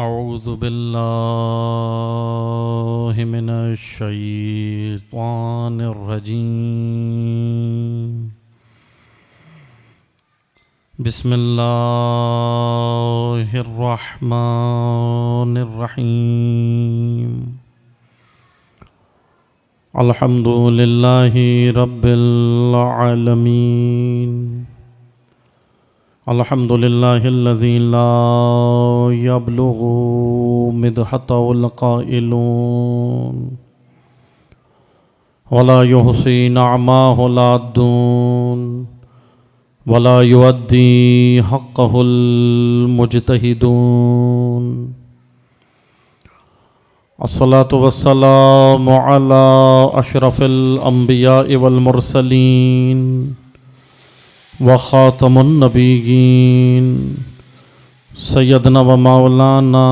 اعوذ باللہ من الشیطان الرجیم بسم اللہ الرحمن الرحیم الحمد للہ رب العالمین الحمد للہ الذی لا یبلغ مدحتہ القائلون ولا یحصی نعماہ العادون ولا یؤدی حقہ المجتہدون الصلاة والسلام علی اشرف الانبیاء والمرسلین وخاتم النبیین سیدنا و مولانا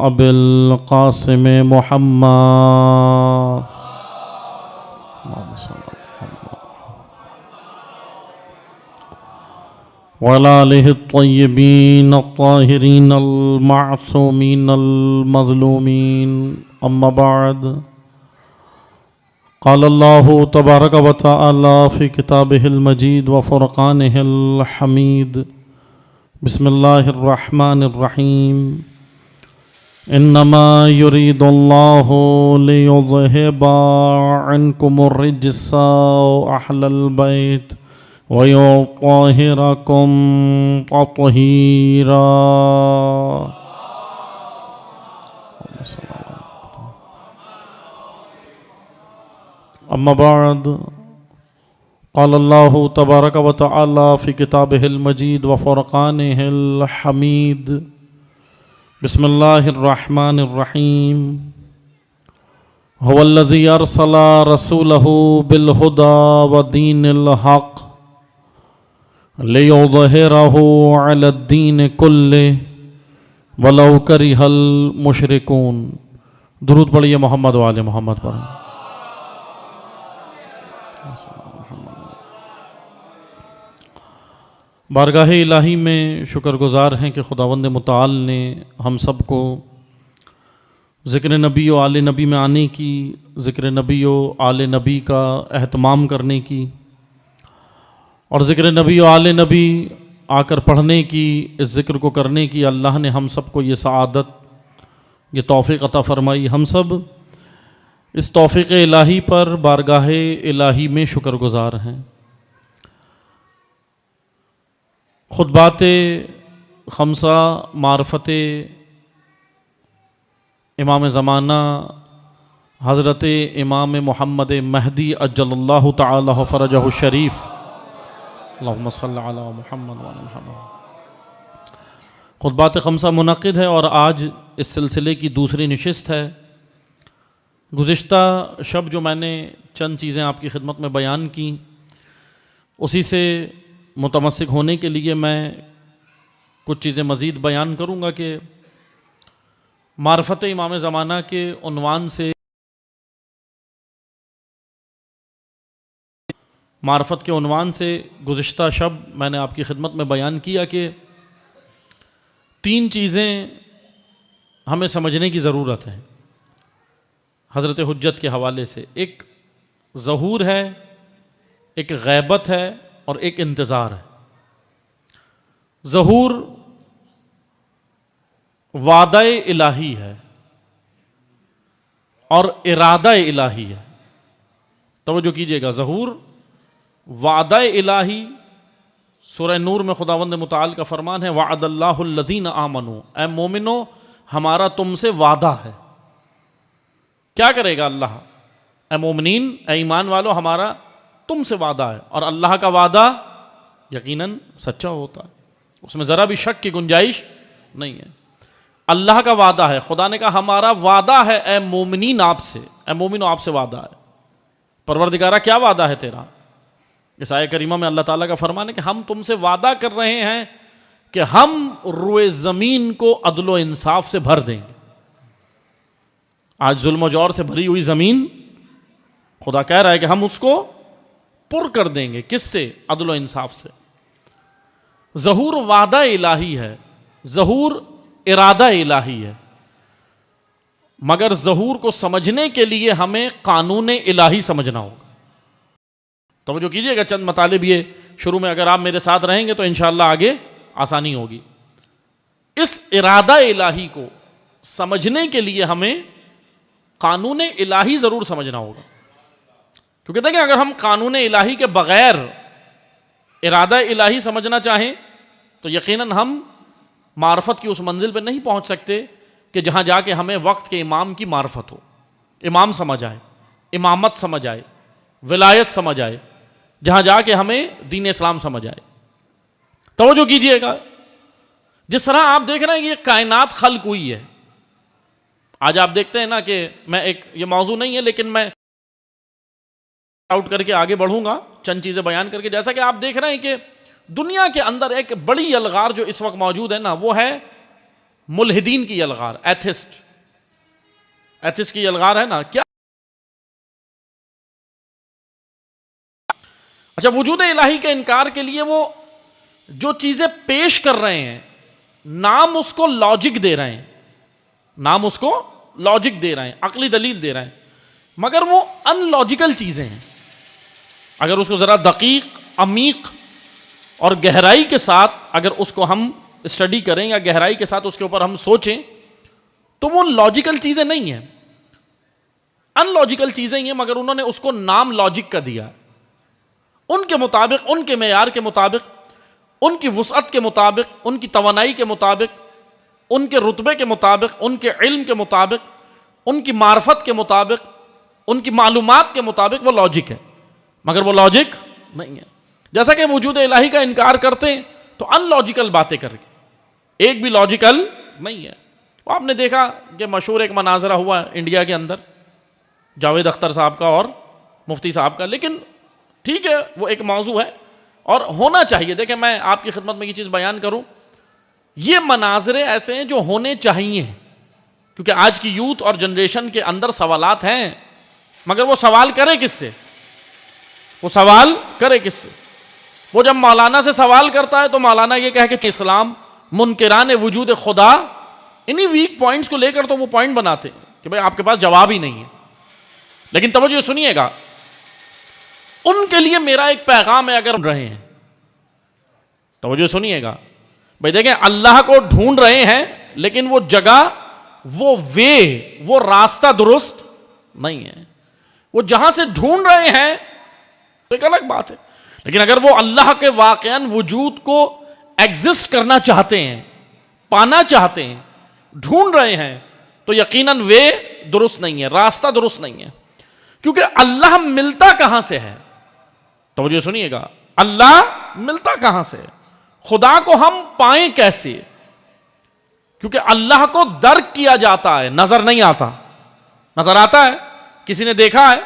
ابی القاسم محمد وعلی آلہ الطیبین الطاہرین المعصومین المظلومین اما بعد قال اللہ تبارک و تعالی فی کتابہ المجید وفرقانہ الحمید بسم اللہ الرحمن الرحیم انما یرید اللہ لیذہب عنکم الرجس اہل البیت وَيُطَهِّرَكُمْ تَطْهِيرًا اما بعد قال اللہ تبارک و تعالی فی کتابہ المجید وفرقانہ الحمید بسم اللہ الرحمن الرحیم هو الذی ارسل رسولہ بالہدى ودین الحق لِيُظْهِرَهُ عَلَى الدِّينِ كُلِّهِ وَلَوْ كَرِهَ الْمُشْرِكُونَ۔ درود پڑھیے محمد و آل محمد پر۔ بارگاہ الہی میں شکر گزار ہیں کہ خداوند متعال نے ہم سب کو ذکر نبی و آل نبی میں آنے کی، ذکر نبی و آل نبی کا اہتمام کرنے کی اور ذکر نبی و آل نبی آ کر پڑھنے کی، اس ذکر کو کرنے کی اللہ نے ہم سب کو یہ سعادت، یہ توفیق عطا فرمائی۔ ہم سب اس توفیق الہی پر بارگاہ الہی میں شکر گزار ہیں۔ خطبات خمسہ معرفت امام زمانہ حضرت امام محمد مہدی عجل اللہ تعالی فرجہ الشریف، اللہم صلی علی محمد وعلی محمد، خطبات خمسہ منعقد ہے اور آج اس سلسلے کی دوسری نشست ہے۔ گزشتہ شب جو میں نے چند چیزیں آپ کی خدمت میں بیان کی، اسی سے متمسک ہونے کے لیے میں کچھ چیزیں مزید بیان کروں گا کہ معرفت امام زمانہ کے عنوان سے، معرفت کے عنوان سے گزشتہ شب میں نے آپ کی خدمت میں بیان کیا کہ تین چیزیں ہمیں سمجھنے کی ضرورت ہے حضرت حجت کے حوالے سے۔ ایک ظہور ہے، ایک غیبت ہے اور ایک انتظار ہے۔ ظہور وعدہ الہی ہے اور ارادہ الہی ہے۔ توجہ کیجئے گا، ظہور وعدہ الہی، سورہ نور میں خداوند متعال کا فرمان ہے وعد اللہ الذین آمنوا، اے مومنو ہمارا تم سے وعدہ ہے۔ کیا کرے گا اللہ؟ اے مومنین، اے ایمان والو، ہمارا تم سے وعدہ ہے، اور اللہ کا وعدہ یقیناً سچا ہوتا ہے، اس میں ذرا بھی شک کی گنجائش نہیں ہے۔ اللہ کا وعدہ ہے، خدا نے کہا ہمارا وعدہ ہے اے مومنین آپ سے، اے مومنو آپ سے وعدہ ہے۔ پروردگارہ کیا وعدہ ہے تیرا؟ اس آیہ کریمہ میں اللہ تعالیٰ کا فرمان ہے کہ ہم تم سے وعدہ کر رہے ہیں کہ ہم روئے زمین کو عدل و انصاف سے بھر دیں گے۔ آج ظلم و جور سے بھری ہوئی زمین، خدا کہہ رہا ہے کہ ہم اس کو پر کر دیں گے۔ کس سے؟ عدل و انصاف سے۔ ظہور وعدہ الہی ہے، ظہور ارادہ الہی ہے۔ مگر ظہور کو سمجھنے کے لیے ہمیں قانون الہی سمجھنا ہوگا. توجہ کیجئے گا, چند مطالب یہ شروع میں اگر آپ میرے ساتھ رہیں گے تو انشاءاللہ آگے آسانی ہوگی. اس ارادہ الہی کو سمجھنے کے لیے ہمیں قانون الہی ضرور سمجھنا ہوگا, کیونکہ دیکھیں اگر ہم قانون الہی کے بغیر ارادہ الہی سمجھنا چاہیں تو یقیناً ہم معرفت کی اس منزل پہ نہیں پہنچ سکتے کہ جہاں جا کے ہمیں وقت کے امام کی معرفت ہو, امام سمجھ آئے, امامت سمجھ آئے, ولایت سمجھ آئے, جہاں جا کے ہمیں دین اسلام سمجھ آئے. توجہ کیجئے گا, جس طرح آپ دیکھ رہے ہیں کہ یہ کائنات خلق ہوئی ہے. آج آپ دیکھتے ہیں نا کہ میں یہ موضوع نہیں ہے لیکن میں آؤٹ کر کے آگے بڑھوں گا چند چیزیں بیان کر کے. جیسا کہ آپ دیکھ رہے ہیں کہ دنیا کے اندر ایک بڑی یلغار جو اس وقت موجود ہے نا, وہ ہے ملحدین کی یلغار, ایتھسٹ کی یلغار ہے نا. کیا اچھا, وجود الہی کے انکار کے لیے وہ جو چیزیں پیش کر رہے ہیں نام اس کو لاجک دے رہے ہیں, نام اس کو لاجک دے رہے ہیں, عقلی دلیل دے رہے ہیں, مگر وہ ان لاجیکل چیزیں ہیں. اگر اس کو ذرا دقیق, عمیق اور گہرائی کے ساتھ اگر اس کو ہم اسٹڈی کریں یا گہرائی کے ساتھ اس کے اوپر ہم سوچیں تو وہ لاجیکل چیزیں نہیں ہیں, ان لاجیکل چیزیں ہیں, مگر انہوں نے اس کو نام لاجک کا دیا. ان کے مطابق, ان کے معیار کے مطابق, ان کی وسعت کے مطابق, ان کی توانائی کے مطابق, ان کے رتبے کے مطابق, ان کے علم کے مطابق, ان کی معرفت کے مطابق, ان کی معلومات کے مطابق وہ لاجک ہے, مگر وہ لاجک نہیں ہے. جیسا کہ وجود الہی کا انکار کرتے ہیں تو ان لاجیکل باتیں کر کے, ایک بھی لاجیکل نہیں ہے. آپ نے دیکھا کہ مشہور ایک مناظرہ ہوا انڈیا کے اندر جاوید اختر صاحب کا اور مفتی صاحب کا, لیکن ٹھیک ہے وہ ایک موضوع ہے اور ہونا چاہیے. دیکھیں میں آپ کی خدمت میں یہ چیز بیان کروں, یہ مناظرے ایسے ہیں جو ہونے چاہیے, کیونکہ آج کی یوتھ اور جنریشن کے اندر سوالات ہیں, مگر وہ سوال کرے کس سے, وہ سوال کرے کس سے. وہ جب مولانا سے سوال کرتا ہے تو مولانا یہ کہے کہ اسلام منکران وجود خدا, انہی ویک پوائنٹس کو لے کر تو وہ پوائنٹ بناتے ہیں کہ بھئی آپ کے پاس جواب ہی نہیں ہے. لیکن توجہ سنیے گا, ان کے لیے میرا ایک پیغام ہے, اگر رہے ہیں توجہ سنیے گا بھئی, دیکھیں اللہ کو ڈھونڈ رہے ہیں لیکن وہ جگہ, وہ وے, وہ راستہ درست نہیں ہے. وہ جہاں سے ڈھونڈ رہے ہیں تو ایک الگ بات ہے, لیکن اگر وہ اللہ کے واقعاً وجود کو ایگزسٹ کرنا چاہتے ہیں, پانا چاہتے ہیں, ڈھونڈ رہے ہیں, تو یقیناً وے درست نہیں ہے, راستہ درست نہیں ہے. کیونکہ اللہ ملتا کہاں سے ہے, توجہ سنیے گا, اللہ ملتا کہاں سے ہے, خدا کو ہم پائیں کیسے, کیونکہ اللہ کو درک کیا جاتا ہے, نظر نہیں آتا. نظر آتا ہے, کسی نے دیکھا ہے,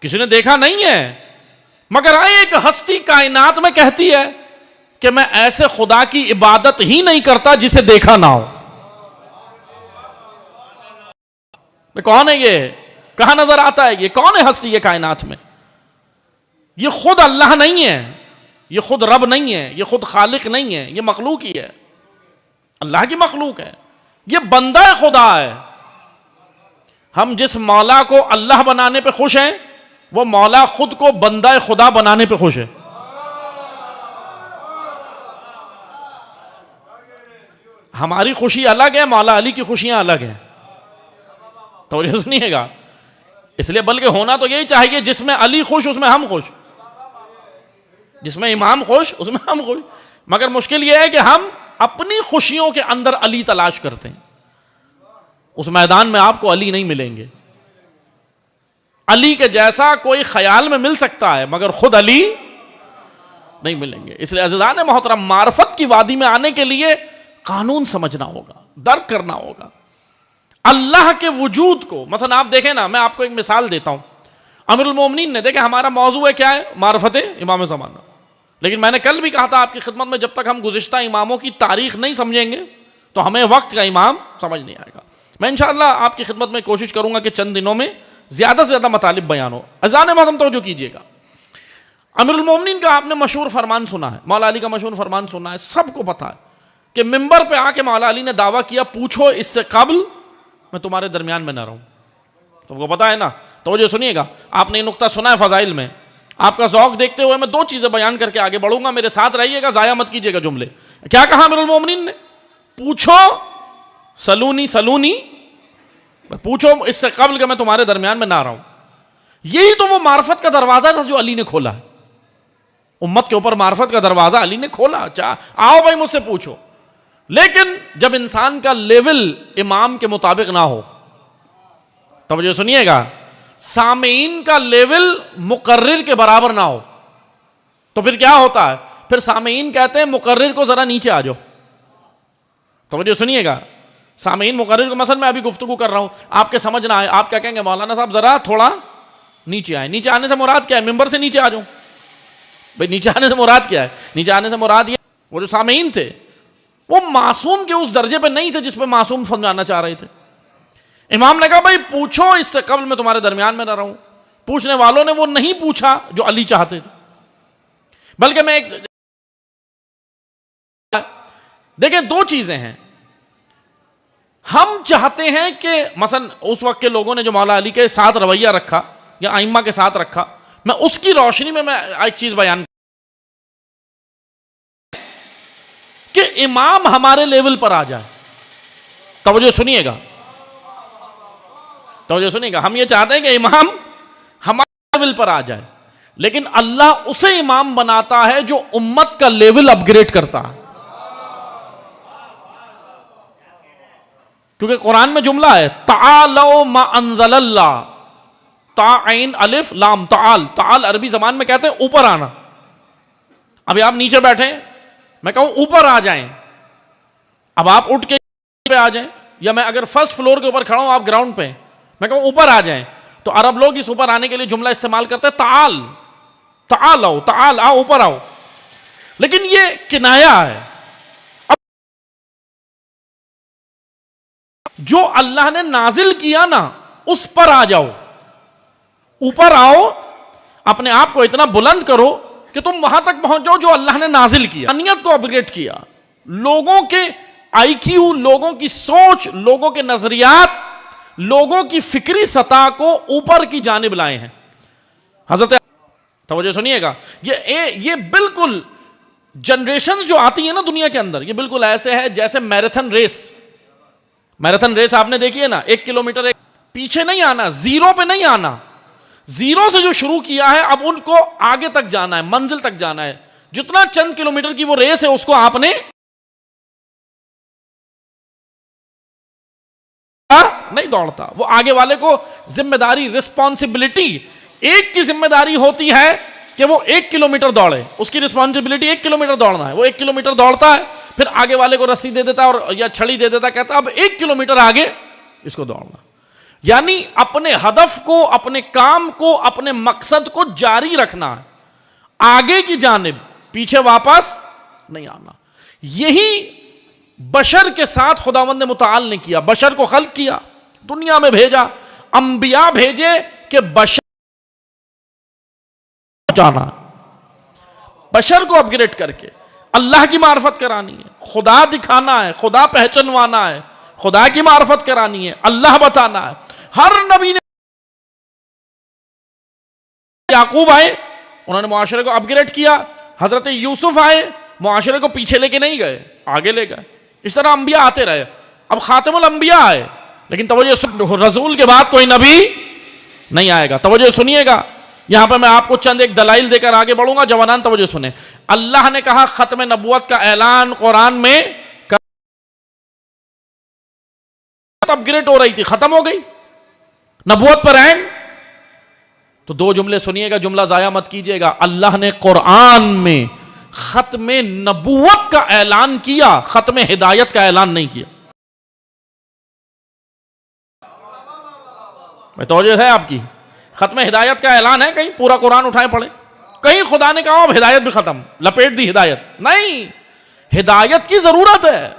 کسی نے دیکھا نہیں ہے, مگر ایک ہستی کائنات میں کہتی ہے کہ میں ایسے خدا کی عبادت ہی نہیں کرتا جسے دیکھا نہ ہو. کون ہے یہ, کہاں نظر آتا ہے, یہ کون ہے ہستی یہ کائنات میں؟ یہ خود اللہ نہیں ہے, یہ خود رب نہیں ہے, یہ خود خالق نہیں ہے, یہ مخلوق ہی ہے, اللہ کی مخلوق ہے, یہ بندہ خدا ہے. ہم جس مولا کو اللہ بنانے پہ خوش ہیں وہ مولا خود کو بندہ خدا بنانے پہ خوش ہے. ہماری خوشی الگ ہے, مولا علی کی خوشیاں الگ ہیں. توجہ سنیے گا, اس لیے بلکہ ہونا تو یہی چاہیے, جس میں علی خوش اس میں ہم خوش, جس میں امام خوش اس میں ہم خوش. مگر مشکل یہ ہے کہ ہم اپنی خوشیوں کے اندر علی تلاش کرتے ہیں. اس میدان میں آپ کو علی نہیں ملیں گے. علی کے جیسا کوئی خیال میں مل سکتا ہے مگر خود علی نہیں ملیں گے. اس لیے عزیزان محترم, معرفت کی وادی میں آنے کے لیے قانون سمجھنا ہوگا, درک کرنا ہوگا اللہ کے وجود کو. مثلا آپ دیکھیں نا, میں آپ کو ایک مثال دیتا ہوں. امیر المومنین نے, دیکھیں ہمارا موضوع ہے کیا ہے, معرفت امام زمانہ. لیکن میں نے کل بھی کہا تھا آپ کی خدمت میں, جب تک ہم گزشتہ اماموں کی تاریخ نہیں سمجھیں گے تو ہمیں وقت کا امام سمجھ نہیں آئے گا. میں انشاءاللہ آپ کی خدمت میں کوشش کروں گا کہ چند دنوں میں زیادہ سے زیادہ مطالب بیان ہو. عزیزان محترم توجہ کیجئے گا, امیر المومنین کا آپ نے مشہور فرمان سنا ہے, مولا علی کا مشہور فرمان سنا ہے, سب کو پتا ہے کہ منبر پہ آ کے مولا علی نے دعویٰ کیا, پوچھو اس سے قبل میں تمہارے درمیان میں نہ رہوں. تم کو پتا ہے نا. توجہ سنیے گا, آپ نے یہ نقطہ سنا ہے فضائل میں. آپ کا ذوق دیکھتے ہوئے میں 2 چیزیں بیان کر کے آگے بڑھوں گا, میرے ساتھ رہیے گا, ضائع مت کیجیے گا جملے. کیا کہا امیر المومنین نے؟ پوچھو سلونی سلونی, پوچھو اس سے قبل کہ میں تمہارے درمیان میں نہ رہوں. یہی تو وہ معرفت کا دروازہ تھا جو علی نے کھولا ہے. امت کے اوپر معرفت کا دروازہ علی نے کھولا. آؤ بھائی مجھ سے پوچھو. لیکن جب انسان کا لیول امام کے مطابق نہ ہو, توجہ سنیے گا, سامعین کا لیول مقرر کے برابر نہ ہو, تو پھر کیا ہوتا ہے؟ پھر سامعین کہتے ہیں مقرر کو ذرا نیچے آ جاؤ. توجہ سنیے گا, سامعین مقرر کو, مثلا میں ابھی گفتگو کر رہا ہوں, آپ کے سمجھ نہ آئے, آپ کیا کہیں گے؟ مولانا صاحب ذرا تھوڑا نیچے آئے. نیچے آنے سے مراد کیا ہے؟ ممبر سے نیچے آ جاؤں. بھئی نیچے آنے سے مراد کیا ہے؟ نیچے آنے سے مراد یہ, وہ جو سامعین تھے وہ معصوم کے اس درجے پہ نہیں تھے جس پہ معصوم سمجھانا چاہ رہے تھے. امام نے کہا بھائی پوچھو اس سے قبل میں تمہارے درمیان میں نہ رہوں. پوچھنے والوں نے وہ نہیں پوچھا جو علی چاہتے تھے, بلکہ میں ایک دیکھیں 2 چیزیں ہیں. ہم چاہتے ہیں کہ مثلا اس وقت کے لوگوں نے جو مولا علی کے ساتھ رویہ رکھا یا ائمہ کے ساتھ رکھا, میں اس کی روشنی میں ایک چیز بیان کہ امام ہمارے لیول پر آ جائے. توجہ سنیے گا, توجہ سنیے گا. ہم یہ چاہتے ہیں کہ امام ہمارے لیول پر آ جائے, لیکن اللہ اسے امام بناتا ہے جو امت کا لیول اپ گریڈ کرتا ہے. کیونکہ قرآن میں جملہ ہے تعالوا ما انزل اللہ, تا عین الف لام تعال. تعال عربی زبان میں کہتے ہیں اوپر آنا. ابھی آپ نیچے بیٹھے, میں کہوں اوپر آ جائیں, اب آپ اٹھ کے پہ آ جائیں, یا میں اگر فرسٹ فلور کے اوپر کھڑا ہوں آپ گراؤنڈ پہ, میں کہوں اوپر آ جائیں, تو عرب لوگ اس اوپر آنے کے لیے جملہ استعمال کرتے ہیں تعال. تعال آؤ, تعال آؤ, اوپر آؤ. لیکن یہ کنایا ہے. جو اللہ نے نازل کیا نا اس پر آ جاؤ, اوپر آؤ, اپنے آپ کو اتنا بلند کرو کہ تم وہاں تک پہنچ جاؤ جو اللہ نے نازل کیا. انیت کو اپ گریڈ کیا, لوگوں کے آئی کیو, لوگوں کی سوچ, لوگوں کے نظریات, لوگوں کی فکری سطح کو اوپر کی جانب لائے ہیں. حضرت توجہ سنیے گا, یہ بالکل جنریشن جو آتی ہیں نا دنیا کے اندر, یہ بالکل ایسے ہے جیسے میراتھن ریس. میراتھن ریس آپ نے دیکھی ہے نا, 1 کلومیٹر, پیچھے نہیں آنا, زیرو پہ نہیں آنا. زیرو سے جو شروع کیا ہے اب ان کو آگے تک جانا ہے, منزل تک جانا ہے. جتنا چند کلومیٹر کی وہ ریس ہے اس کو آپ نے نہیں دوڑتا. وہ آگے والے کو ذمہ داری, رسپانسبلٹی, ایک کی ذمہ داری ہوتی ہے کہ وہ 1 کلومیٹر دوڑے. اس کی رسپانسبلٹی 1 کلومیٹر دوڑنا ہے. وہ 1 کلومیٹر دوڑتا ہے, پھر آگے والے کو رسی دے دیتا ہے اور یا چھڑی دے دیتا ہے, کہتا ہے اب 1 کلومیٹر آگے اس کو دوڑنا. یعنی اپنے ہدف کو, اپنے کام کو, اپنے مقصد کو جاری رکھنا ہے, آگے کی جانب, پیچھے واپس نہیں آنا. یہی بشر کے ساتھ خداوند متعال نے کیا. بشر کو خلق کیا, دنیا میں بھیجا, انبیاء بھیجے کہ بشر جانا, بشر کو اپ گریڈ کر کے اللہ کی معرفت کرانی ہے, خدا دکھانا ہے, خدا پہچنوانا ہے, خدا کی معرفت کرانی ہے, اللہ بتانا ہے. ہر نبی نے, یعقوب آئے, انہوں نے معاشرے کو اپ گریڈ کیا. حضرت یوسف آئے, معاشرے کو پیچھے لے کے نہیں گئے, آگے لے گئے. اس طرح انبیاء آتے رہے. اب خاتم الانبیاء آئے, لیکن توجہ, رسول کے بعد کوئی نبی نہیں آئے گا. توجہ سنیے گا, یہاں پہ میں آپ کو چند ایک دلائل دے کر آگے بڑھوں گا. جوانان توجہ سنیں. اللہ نے کہا ختم نبوت کا اعلان قرآن میں اپ گریڈ ہو رہی تھی, ختم ہو گئی نبوت پر اینڈ. تو 2 جملے سنیے گا, جملہ ضائع مت کیجیے گا. اللہ نے قرآن میں ختم نبوت کا اعلان کیا, ختم ہدایت کا اعلان نہیں کیا. میں توجہ ہے آپ کی, ختم ہدایت کا اعلان ہے, کہیں پورا قرآن اٹھائے پڑھے, کہیں خدا نے کہا اب ہدایت بھی ختم, لپیٹ دی ہدایت. نہیں, ہدایت کی ضرورت ہے.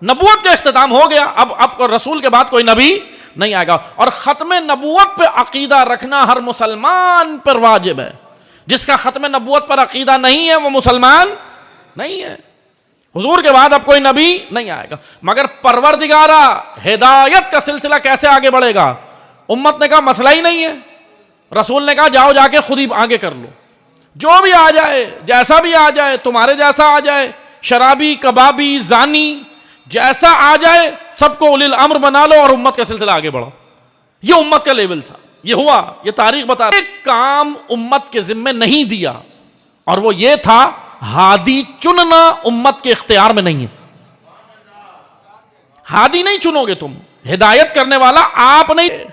نبوت کا اختتام ہو گیا, اب رسول کے بعد کوئی نبی نہیں آئے گا. اور ختم نبوت پہ عقیدہ رکھنا ہر مسلمان پر واجب ہے. جس کا ختم نبوت پر عقیدہ نہیں ہے وہ مسلمان نہیں ہے. حضور کے بعد اب کوئی نبی نہیں آئے گا. مگر پروردگارہ ہدایت کا سلسلہ کیسے آگے بڑھے گا؟ امت نے کہا مسئلہ ہی نہیں ہے. رسول نے کہا جاؤ جا کے خود ہی آگے کر لو، جو بھی آ جائے، جیسا بھی آ جائے، تمہارے جیسا آ جائے، شرابی، کبابی، زانی، جیسا آ جائے، سب کو اولی الامر بنا لو اور امت کا سلسلہ آگے بڑھو. یہ امت کا لیول تھا. یہ ہوا، یہ تاریخ بتا رہی. ایک کام امت کے ذمے نہیں دیا، اور وہ یہ تھا ہادی چننا امت کے اختیار میں نہیں ہے. ہادی نہیں چنو گے تم، ہدایت کرنے والا آپ نہیں،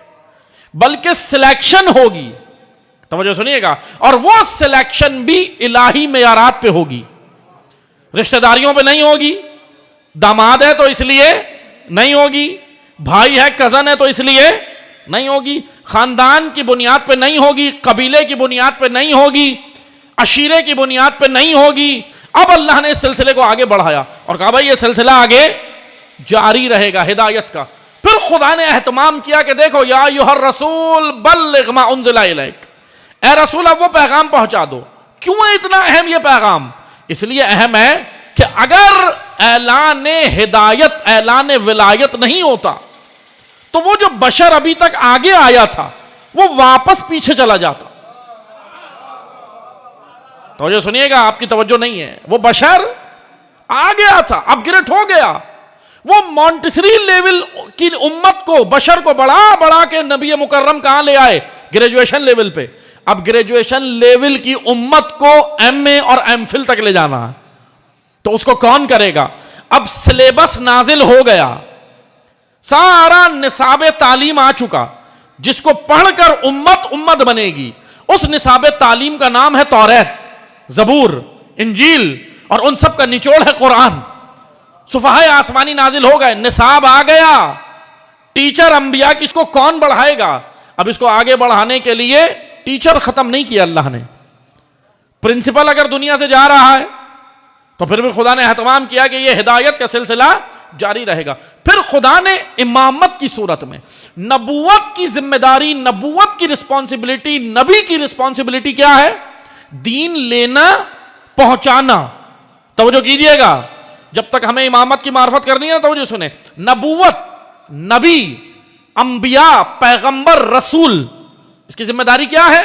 بلکہ سلیکشن ہوگی. توجہ سنیے گا. اور وہ سلیکشن بھی الہی معیارات پہ ہوگی، رشتہ داریوں پہ نہیں ہوگی. داماد ہے تو اس لیے نہیں ہوگی، بھائی ہے، کزن ہے تو اس لیے نہیں ہوگی، خاندان کی بنیاد پہ نہیں ہوگی، قبیلے کی بنیاد پہ نہیں ہوگی، عشیرے کی بنیاد پہ نہیں ہوگی. اب اللہ نے اس سلسلے کو آگے بڑھایا اور کہا بھائی یہ سلسلہ آگے جاری رہے گا ہدایت کا. پھر خدا نے اہتمام کیا کہ دیکھو یا ایھا الرسول بلغ ما انزل الیک، اے رسول اب وہ پیغام پہنچا دو. کیوں ہے اتنا اہم یہ پیغام؟ اس لیے اہم ہے کہ اگر اعلان ہدایت، اعلان ولایت نہیں ہوتا تو وہ جو بشر ابھی تک آگے آیا تھا وہ واپس پیچھے چلا جاتا. توجہ سنیے گا، آپ کی توجہ نہیں ہے. وہ بشر آ گیا تھا، اپ گریڈ ہو گیا. وہ مونٹسری لیول کی امت کو، بشر کو بڑھا کے نبی مکرم کہاں لے آئے؟ گریجویشن لیول پہ. اب گریجویشن لیول کی امت کو ایم اے اور ایم فل تک لے جانا ہے، تو اس کو کون کرے گا؟ اب سلیبس نازل ہو گیا، سارا نصاب تعلیم آ چکا، جس کو پڑھ کر امت بنے گی. اس نصاب تعلیم کا نام ہے توریت، زبور، انجیل، اور ان سب کا نچوڑ ہے قرآن. صفحۂ آسمانی نازل ہو گئے، نصاب آ گیا. ٹیچر انبیاء کی اس کو کون بڑھائے گا؟ اب اس کو آگے بڑھانے کے لیے ٹیچر ختم نہیں کیا اللہ نے. پرنسپل اگر دنیا سے جا رہا ہے تو پھر بھی خدا نے اہتمام کیا کہ یہ ہدایت کا سلسلہ جاری رہے گا. پھر خدا نے امامت کی صورت میں نبوت کی ذمہ داری، نبوت کی رسپانسبلٹی، نبی کی رسپانسبلٹی کیا ہے؟ دین لینا، پہنچانا. توجہ کیجئے گا، جب تک ہمیں امامت کی معرفت کرنی ہے نا، توجہ سنیں. نبوت، نبی، انبیاء، پیغمبر، رسول، اس کی ذمہ داری کیا ہے؟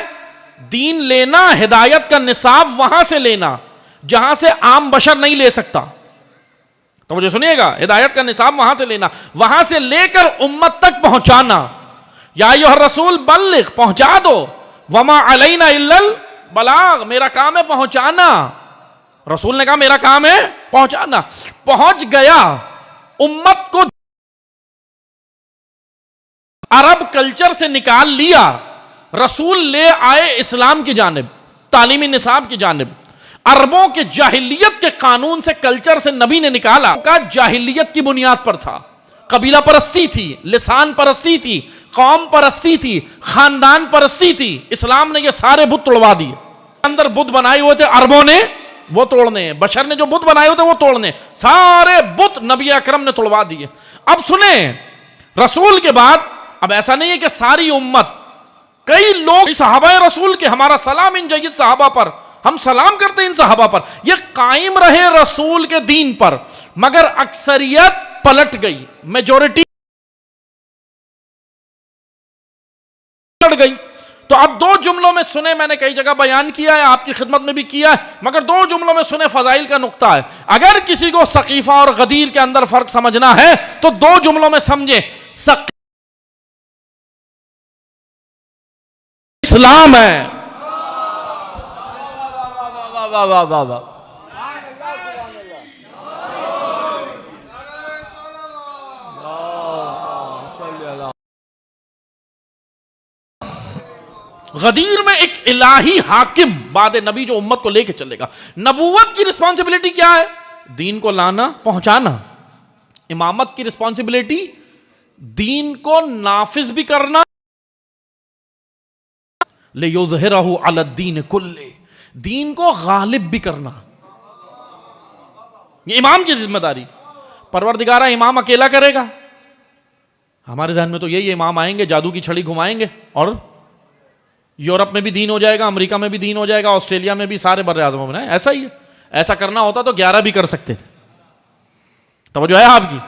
دین لینا، ہدایت کا نصاب وہاں سے لینا جہاں سے عام بشر نہیں لے سکتا. توجہ سنیے گا، ہدایت کا نصاب وہاں سے لینا، وہاں سے لے کر امت تک پہنچانا. یا ایھا الرسول بلغ، پہنچا دو. وما علینا الا البلاغ، میرا کام ہے پہنچانا. رسول نے کہا میرا کام ہے پہنچانا. پہنچ گیا، امت کو عرب کلچر سے نکال لیا، رسول لے آئے اسلام کی جانب، تعلیمی نصاب کی جانب. عربوں کے جاہلیت کے قانون سے، کلچر سے نبی نے نکالا. کا جاہلیت کی بنیاد پر تھا، قبیلہ پرستی تھی، لسان پرستی تھی، قوم پرستی تھی، خاندان پرستی تھی. اسلام نے یہ سارے بت توڑوا دیے. اندر بت بنائے ہوئے تھے عربوں نے، وہ توڑنے، بشر نے جو بت بنائے ہوئے تھے وہ توڑنے، سارے بت نبی اکرم نے توڑوا دیے. اب سنیں، رسول کے بعد اب ایسا نہیں ہے کہ ساری امت، کئی لوگ صحابہ رسول کے، ہمارا سلام ان جید صحابہ پر، ہم سلام کرتے ہیں ان صحابہ پر، یہ قائم رہے رسول کے دین پر. مگر اکثریت پلٹ گئی، میجورٹی پلٹ گئی. تو اب دو جملوں میں سنیں، میں نے کئی جگہ بیان کیا ہے، آپ کی خدمت میں بھی کیا ہے، مگر دو جملوں میں سنیں، فضائل کا نقطہ ہے. اگر کسی کو سقیفہ اور غدیر کے اندر فرق سمجھنا ہے تو دو جملوں میں سمجھیں. اسلام ہے، غدیر میں ایک الہی حاکم بعد نبی جو امت کو لے کے چلے گا. نبوت کی رسپانسبلٹی کیا ہے؟ دین کو لانا، پہنچانا. امامت کی رسپانسبلٹی دین کو نافذ بھی کرنا، لِيُظْهِرَهُ عَلَى الدِّينِ كُلِّهِ، دین کو غالب بھی کرنا. یہ امام کی ذمہ داری. پروردگارہ امام اکیلا کرے گا؟ ہمارے ذہن میں تو یہی امام آئیں گے، جادو کی چھڑی گھمائیں گے اور یورپ میں بھی دین ہو جائے گا، امریکہ میں بھی دین ہو جائے گا، آسٹریلیا میں بھی، سارے بر اعظموں میں. ایسا ہی ہے. ایسا کرنا ہوتا تو 11 بھی کر سکتے تھے. توجہ ہے آپ کی؟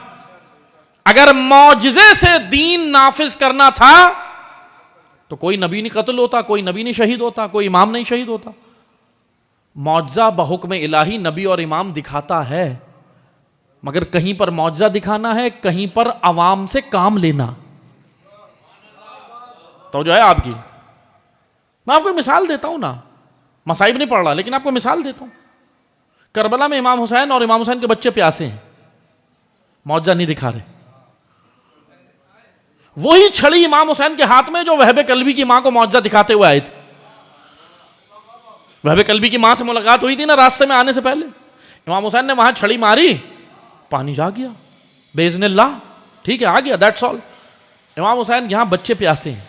اگر معجزے سے دین نافذ کرنا تھا تو کوئی نبی نہیں قتل ہوتا، کوئی نبی نہیں شہید ہوتا، کوئی امام نہیں شہید ہوتا. معجزہ بحکم الہی نبی اور امام دکھاتا ہے، مگر کہیں پر معجزہ دکھانا ہے، کہیں پر عوام سے کام لینا. تو جو ہے آپ کی، میں آپ کو مثال دیتا ہوں نا، مصائب نہیں پڑھ رہا لیکن آپ کو مثال دیتا ہوں. کربلا میں امام حسین اور امام حسین کے بچے پیاسے ہیں، معجزہ نہیں دکھا رہے. وہی چھڑی امام حسین کے ہاتھ میں جو وہب کلبی کی ماں کو معجزہ دکھاتے ہوئے آئے تھے. وہب کلبی کی ماں سے ملاقات ہوئی تھی نا راستے میں آنے سے پہلے، امام حسین نے وہاں چھڑی ماری، پانی جا گیا باذن اللہ، ٹھیک ہے آ گیا، دیٹس آل. امام حسین یہاں بچے پیاسے ہیں.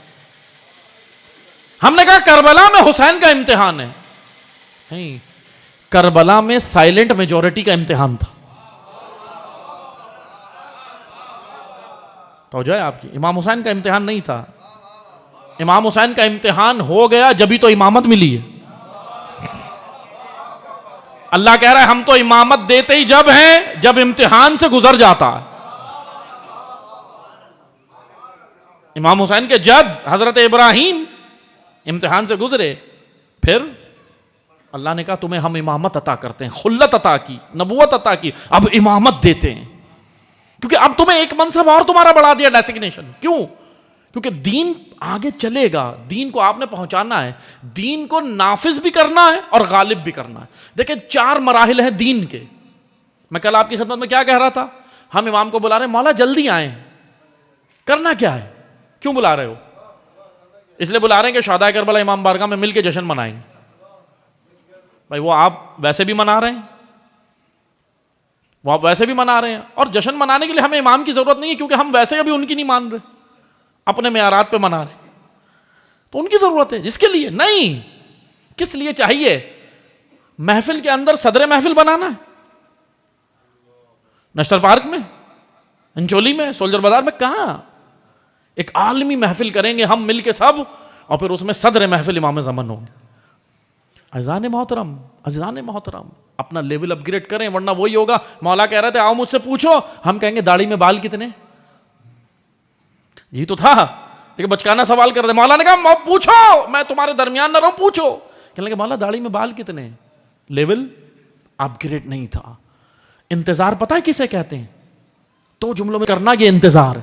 ہم نے کہا کربلا میں حسین کا امتحان ہے، نہیں، کربلا میں سائلنٹ میجورٹی کا امتحان تھا. تو جو ہے آپ کی، امام حسین کا امتحان نہیں تھا. امام حسین کا امتحان ہو گیا جبھی تو امامت ملی ہے. اللہ کہہ رہا ہے ہم تو امامت دیتے ہی جب ہیں جب امتحان سے گزر جاتا ہے. امام حسین کے جد حضرت ابراہیم امتحان سے گزرے، پھر اللہ نے کہا تمہیں ہم امامت عطا کرتے ہیں، خلت عطا کی، نبوت عطا کی، اب امامت دیتے ہیں. کیونکہ اب تمہیں ایک منصب اور تمہارا بڑھا دیا، ڈیسگنیشن. کیوں؟ کیونکہ دین آگے چلے گا، دین کو آپ نے پہنچانا ہے، دین کو نافذ بھی کرنا ہے اور غالب بھی کرنا ہے. دیکھیں 4 مراحل ہیں دین کے. میں کل آپ کی خدمت میں کیا کہہ رہا تھا؟ ہم امام کو بلا رہے ہیں، مولا جلدی آئیں. کرنا کیا ہے؟ کیوں بلا رہے ہو؟ اس لیے بلا رہے ہیں کہ شہدائے کربلا امام بارگاہ میں مل کے جشن منائیں گے. بھائی وہ آپ ویسے بھی منا رہے ہیں، وہ آپ ویسے بھی منا رہے ہیں، اور جشن منانے کے لیے ہمیں امام کی ضرورت نہیں ہے، کیونکہ ہم ویسے ابھی ان کی نہیں مان رہے، اپنے معیارات پہ منا رہے. تو ان کی ضرورت ہے جس کے لیے نہیں. کس لیے چاہیے؟ محفل کے اندر صدر محفل بنانا ہے، نشتر پارک میں، انچولی میں، سولجر بازار میں، کہاں؟ ایک عالمی محفل کریں گے ہم مل کے سب، اور پھر اس میں صدر محفل امام زمن ہوں گے. عزیزان محترم اپنا لیول اپ گریڈ کریں، ورنہ وہی ہوگا. مولا کہہ رہے تھے آؤ مجھ سے پوچھو، ہم کہیں گے داڑھی میں بال کتنے؟ یہ تو تھا لیکن بچکانہ سوال کر دے. مولا نے کہا پوچھو، میں تمہارے درمیان نہ رہوں، پوچھو. کہنے لگے مولا داڑھی میں بال کتنے؟ لیول اپ گریڈ نہیں تھا. انتظار پتہ ہے کسے کہتے ہیں؟ تو جملوں میں کرنا یہ انتظار،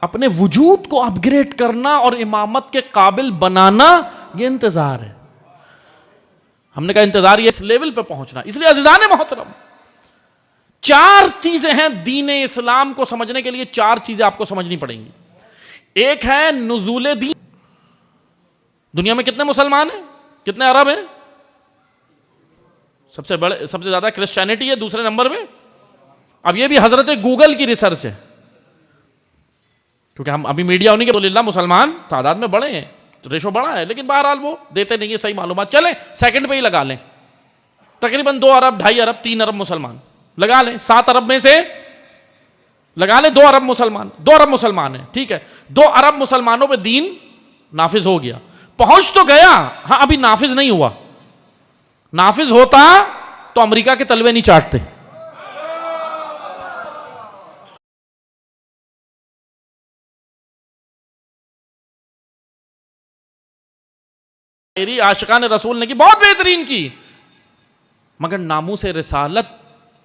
اپنے وجود کو اپ گریڈ کرنا اور امامت کے قابل بنانا، یہ انتظار ہے. ہم نے کہا انتظار یہ اس لیول پہ پہنچنا. اس لیے عزیزان محترم 4 چیزیں ہیں دین اسلام کو سمجھنے کے لیے، 4 چیزیں آپ کو سمجھنی پڑیں گی. ایک ہے نزول دین. دنیا میں کتنے مسلمان ہیں؟ کتنے عرب ہیں؟ سب سے زیادہ کرسچینٹی ہے دوسرے نمبر میں. اب یہ بھی حضرت گوگل کی ریسرچ ہے، کیونکہ ہم ابھی میڈیا ہونے کے للہ مسلمان تعداد میں بڑے ہیں، ریشو بڑا ہے، لیکن بہرحال وہ دیتے نہیں ہیں صحیح معلومات. چلیں سیکنڈ پہ ہی لگا لیں، تقریباً 2 ارب 2.5 ارب 3 ارب مسلمان لگا لیں. 7 ارب میں سے لگا لیں 2 ارب مسلمان، 2 ارب مسلمان ہیں، ٹھیک ہے. 2 ارب مسلمانوں پہ دین نافذ ہو گیا، پہنچ تو گیا، ہاں ابھی نافذ نہیں ہوا. نافذ ہوتا تو امریکہ کے تلوے نہیں چاٹتے. میری عاشقان رسول نے کی بہت بہترین کی، مگر ناموس رسالت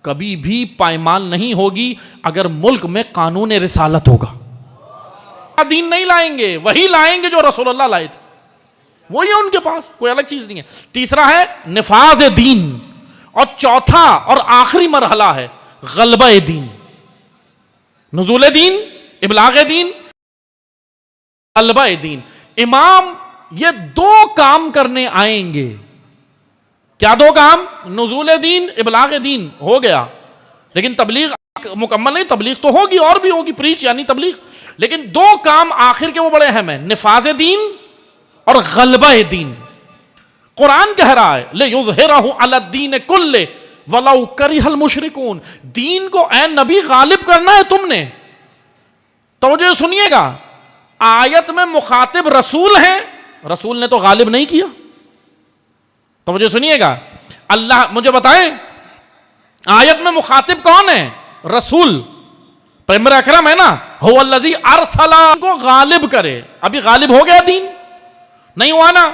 کبھی بھی پائمال نہیں ہوگی اگر ملک میں قانون رسالت ہوگا. دین نہیں لائیں گے، وہی لائیں گے جو رسول اللہ لائے تھے، وہی ہے ان کے پاس، کوئی الگ چیز نہیں ہے. تیسرا ہے نفاذ دین، اور چوتھا اور آخری مرحلہ ہے غلبہ دین. نزول دین، ابلاغ دین، غلبہ دین. امام یہ 2 کام کرنے آئیں گے. کیا 2 کام؟ نزول دین، ابلاغ دین ہو گیا، لیکن تبلیغ مکمل نہیں. تبلیغ تو ہوگی اور بھی ہوگی، پریچ یعنی تبلیغ، لیکن 2 کام آخر کے وہ بڑے اہم ہیں، نفاذ دین اور غلبہ دین. قرآن کہہ رہا ہے لِيُظْهِرَهُ عَلَى الدِّينِ كُلِّهِ وَلَوْ كَرِهَ الْمُشْرِكُونَ. دین کو اے نبی غالب کرنا ہے تم نے. توجہ سنیے گا، آیت میں مخاطب رسول ہیں، رسول نے تو غالب نہیں کیا. توجہ سنیے گا، اللہ مجھے بتائیں آیت میں مخاطب کون ہے؟ رسول پیغمبر اکرم ہے نا، هو الذی ارسل کو غالب کرے. ابھی غالب ہو گیا دین؟ نہیں ہوا نا.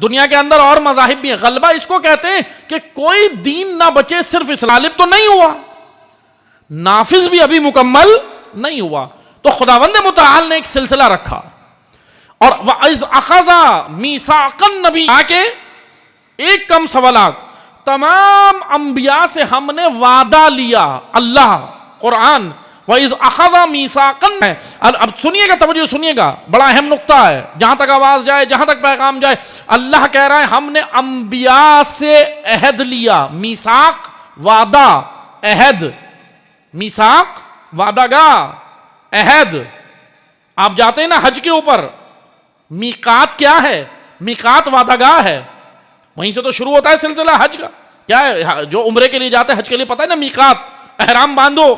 دنیا کے اندر اور مذاہب بھی ہیں. غلبہ اس کو کہتے ہیں کہ کوئی دین نہ بچے صرف اس. غالب تو نہیں ہوا، نافذ بھی ابھی مکمل نہیں ہوا. تو خداوند متعال نے ایک سلسلہ رکھا، اور وَإِذْ أَخَذَ مِيثَاقَ النَّبِيِّ آکے ایک کم سوالات، تمام انبیاء سے ہم نے وعدہ لیا. اللہ قرآن وَإِذْ أَخَذَ مِيثَاقًا ہے. اب سنیے گا، توجہ سنیے گا، بڑا اہم نقطہ ہے. جہاں تک آواز جائے، جہاں تک پیغام جائے، اللہ کہہ رہا ہے ہم نے انبیاء سے عہد لیا. میثاق وعدہ، عہد. میثاق وعدہ گاہ، عہد. آپ جاتے ہیں نا حج کے اوپر، میقات کیا ہے؟ میقات وعدہ گاہ ہے. وہیں سے تو شروع ہوتا ہے سلسلہ حج کا. کیا ہے؟ جو عمرے کے لیے جاتے ہیں حج کے لیے پتہ ہے نا، میقات، احرام باندھو،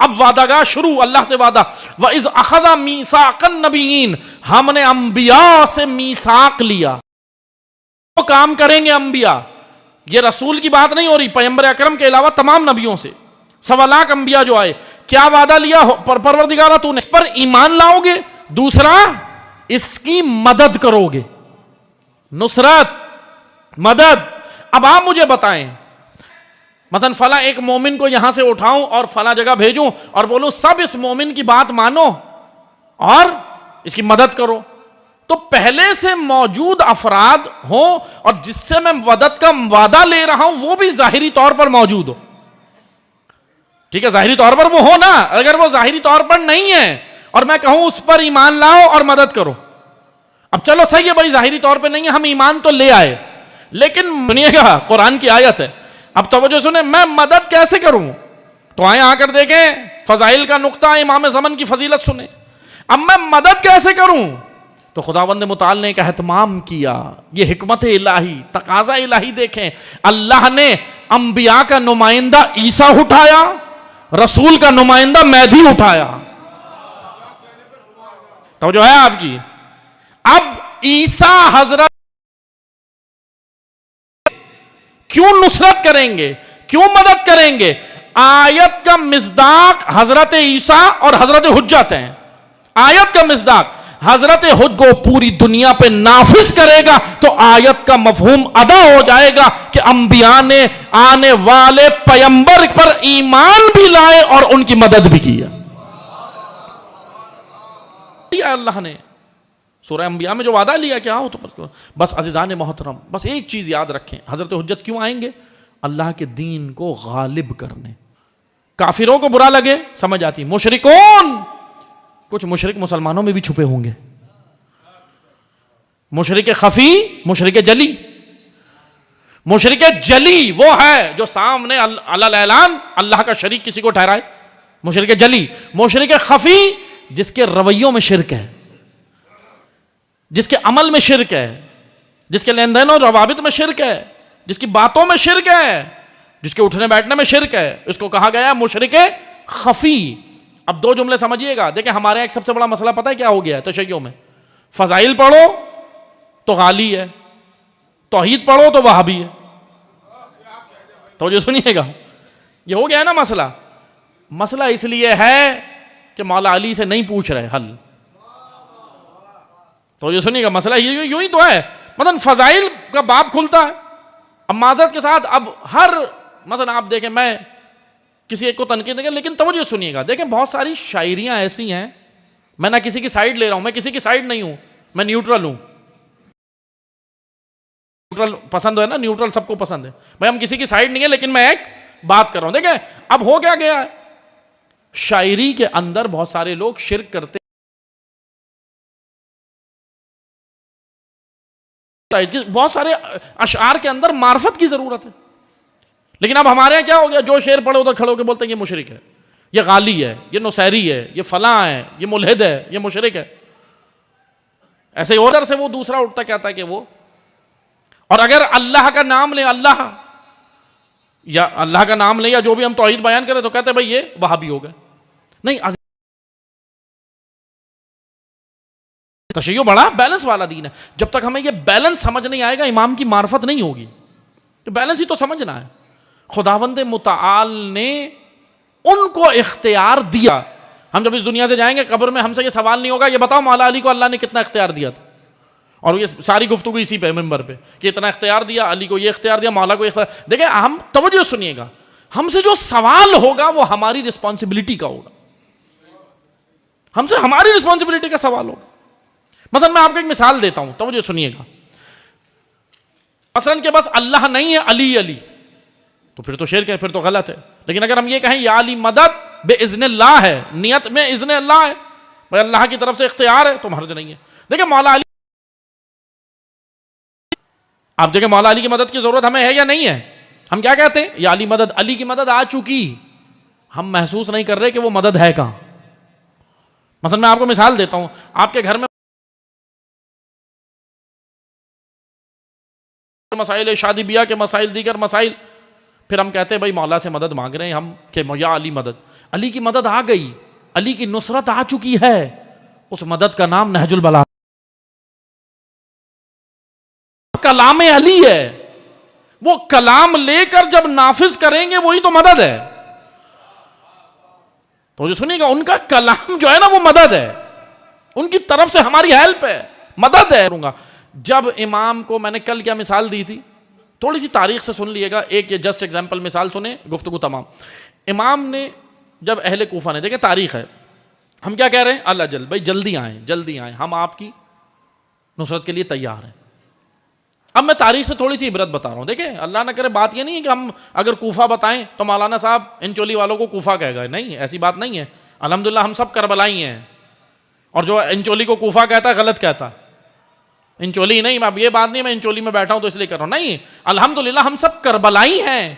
اب وعدہ گاہ شروع، اللہ سے وعدہ. وَإِذْ أَخَذَ مِيثَاقَ النَّبِيِّينَ ہم نے انبیاء سے میثاق لیا. وہ کام کریں گے انبیاء. یہ رسول کی بات نہیں ہو رہی، پیغمبر اکرم کے علاوہ تمام نبیوں سے 1.25 لاکھ انبیاء جو آئے. کیا وعدہ لیا؟ پروردگارہ تو نے اس پر ایمان لاؤ گے، دوسرا اس کی مدد کرو گے. نصرت، مدد. اب آپ مجھے بتائیں، مثلا فلاں ایک مومن کو یہاں سے اٹھاؤں اور فلاں جگہ بھیجوں اور بولوں سب اس مومن کی بات مانو اور اس کی مدد کرو، تو پہلے سے موجود افراد ہوں اور جس سے میں مدد کا وعدہ لے رہا ہوں وہ بھی ظاہری طور پر موجود ہو. ٹھیک ہے، ظاہری طور پر وہ ہو نا. اگر وہ ظاہری طور پر نہیں ہے اور میں کہوں اس پر ایمان لاؤ اور مدد کرو، اب چلو صحیح ہے بھائی، ظاہری طور پہ نہیں ہے، ہم ایمان تو لے آئے، لیکن سنیے گا قرآن کی آیت ہے. اب توجہ سنیں، میں مدد کیسے کروں؟ تو آئیں آ کر دیکھیں فضائل کا نقطہ، امام زمن کی فضیلت سنیں. اب میں مدد کیسے کروں؟ تو خداوند متعال نے ایک اہتمام کیا. یہ حکمت الہی، تقاضا الہی دیکھیں. اللہ نے انبیاء کا نمائندہ عیسیٰ اٹھایا، رسول کا نمائندہ مہدی اٹھایا. توجہ ہے آپ کی؟ اب عیسیٰ حضرت کیوں نصرت کریں گے، کیوں مدد کریں گے؟ آیت کا مصداق حضرت عیسیٰ اور حضرت حجت ہیں. آیت کا مصداق حضرت حجت کو پوری دنیا پہ نافذ کرے گا تو آیت کا مفہوم ادا ہو جائے گا کہ انبیاء نے آنے والے پیغمبر پر ایمان بھی لائے اور ان کی مدد بھی کی. اللہ نے سورہ انبیاء میں جو وعدہ لیا کیا ہو تو بس عزیزان محترم، بس ایک چیز یاد رکھیں، حضرت حجت کیوں آئیں گے؟ اللہ کے دین کو غالب کرنے. کافروں کو برا لگے سمجھ آتی، مشرکون، کچھ مشرک مسلمانوں میں بھی چھپے ہوں گے. مشرک خفی، مشرک جلی. مشرک جلی وہ ہے جو سامنے علی اعلان اللہ کا شریک کسی کو ٹھہرائے، مشرک جلی. مشرک خفی جس کے رویوں میں شرک ہے، جس کے عمل میں شرک ہے، جس کے لین دین اور روابط میں شرک ہے، جس کی باتوں میں شرک ہے، جس کے اٹھنے بیٹھنے میں شرک ہے، اس کو کہا گیا ہے مشرک خفی. اب دو جملے سمجھیے گا. دیکھیں ہمارے ایک سب سے بڑا مسئلہ پتہ ہے کیا ہو گیا ہے تشیع میں؟ فضائل پڑھو تو غالی ہے، توحید پڑھو تو وہابی ہے. توجہ سنیے گا، یہ ہو گیا ہے نا مسئلہ. مسئلہ اس لیے ہے کہ مولا علی سے نہیں پوچھ رہے حل. تو یہ سنیے گا، مسئلہ یوں ہی تو ہے. مثلا فضائل کا باب کھلتا ہے، اب معذرت کے ساتھ اب ہر مثلا آپ دیکھیں، میں کسی ایک کو تنقید نہیں، لیکن توجہ سنیے گا. دیکھیں بہت ساری شاعریاں ایسی ہیں، میں نہ کسی کی سائیڈ لے رہا ہوں، میں کسی کی سائیڈ نہیں ہوں، میں نیوٹرل ہوں. نیوٹرل پسند ہے نا، نیوٹرل سب کو پسند ہے بھائی، ہم کسی کی سائیڈ نہیں ہے، لیکن میں ایک بات کر رہا ہوں. دیکھیں اب ہو کیا گیا ہے، شاعری کے اندر بہت سارے لوگ شرک کرتے، بہت سارے اشعار کے اندر معرفت کی ضرورت ہے. لیکن اب ہمارے یہاں کیا ہو گیا، جو شعر پڑھے ادھر کھڑے ہو کے بولتے ہیں یہ مشرک ہے، یہ غالی ہے، یہ نصیری ہے، یہ فلاں ہے، یہ ملحد ہے، یہ مشرک ہے. ایسے ہی ادھر سے وہ دوسرا اٹھتا کہتا ہے کہ وہ، اور اگر اللہ کا نام لے، اللہ یا اللہ کا نام لے یا جو بھی ہم توحید بیان کریں تو کہتے ہیں بھائی یہ وہابی ہو گئے. نہیں، تشیع بڑا بیلنس والا دین ہے. جب تک ہمیں یہ بیلنس سمجھ نہیں آئے گا، امام کی معرفت نہیں ہوگی. بیلنس ہی تو سمجھنا ہے. خداوند متعال نے ان کو اختیار دیا. ہم جب اس دنیا سے جائیں گے قبر میں ہم سے یہ سوال نہیں ہوگا یہ بتاؤ مولا علی کو اللہ نے کتنا اختیار دیا تھا, اور یہ ساری گفتگو اسی پہ ممبر پہ کہ اتنا اختیار دیا, علی کو یہ اختیار دیا, مولا کو یہ اختیار. دیکھیں ہم توجہ سنیے گا, ہم سے جو سوال ہوگا وہ ہماری رسپانسبلٹی کا ہوگا, ہم سے ہماری رسپانسبلٹی کا سوال ہوگا. مثلا میں آپ کو ایک مثال دیتا ہوں, توجہ سنیے گا. مثلا کہ بس اللہ نہیں ہے علی علی, تو پھر تو شرک ہے, پھر تو غلط ہے. لیکن اگر ہم یہ کہیں یا علی مدد بے اذن اللہ ہے, نیت میں اذن اللہ ہے, بھائی اللہ کی طرف سے اختیار ہے, تو حرج نہیں ہے. دیکھیں مولا علی, آپ دیکھیں مولا علی کی مدد کی ضرورت ہمیں ہے یا نہیں ہے؟ ہم کیا کہتے ہیں؟ یا علی مدد, علی کی مدد آ چکی, ہم محسوس نہیں کر رہے کہ وہ مدد ہے کہاں. مثلا میں آپ کو مثال دیتا ہوں, آپ کے گھر میں مسائل, شادی بیاہ کے مسائل, دیگر مسائل, پھر ہم کہتے ہیں بھائی مولا سے مدد مانگ رہے ہیں ہم کہ یا علی مدد. علی کی مدد آ گئی, علی کی نصرت آ چکی ہے, اس مدد کا نام نہج البلاغہ کلام علی ہے. وہ کلام لے کر جب نافذ کریں گے وہی تو مدد ہے. تو جو سنیے گا, ان کا کلام جو ہے نا وہ مدد ہے, ان کی طرف سے ہماری ہیلپ ہے, مدد ہے. جب امام کو, میں نے کل کیا مثال دی تھی, تھوڑی سی تاریخ سے سن لیے گا, ایک یہ جسٹ ایگزامپل مثال سنیں, گفتگو تمام. امام نے جب اہل کوفہ نے, دیکھیں تاریخ ہے, ہم کیا کہہ رہے ہیں, اللہ جل, بھائی جلدی آئیں جلدی آئیں, ہم آپ کی نصرت کے لیے تیار ہیں. اب میں تاریخ سے تھوڑی سی عبرت بتا رہا ہوں. دیکھیں اللہ نہ کرے بات یہ نہیں ہے کہ ہم اگر کوفہ بتائیں تو مولانا صاحب انچولی والوں کو کوفہ کہہ گئے, نہیں, ایسی بات نہیں ہے. الحمدللہ ہم سب کربلائی ہیں, اور جو انچولی کو کوفہ کہتا ہے غلط کہتا ہے. انچولی نہیں, اب یہ بات نہیں میں انچولی میں بیٹھا ہوں تو اس لیے کر رہا ہوں, نہیں, الحمدللہ ہم سب کربلائی ہیں.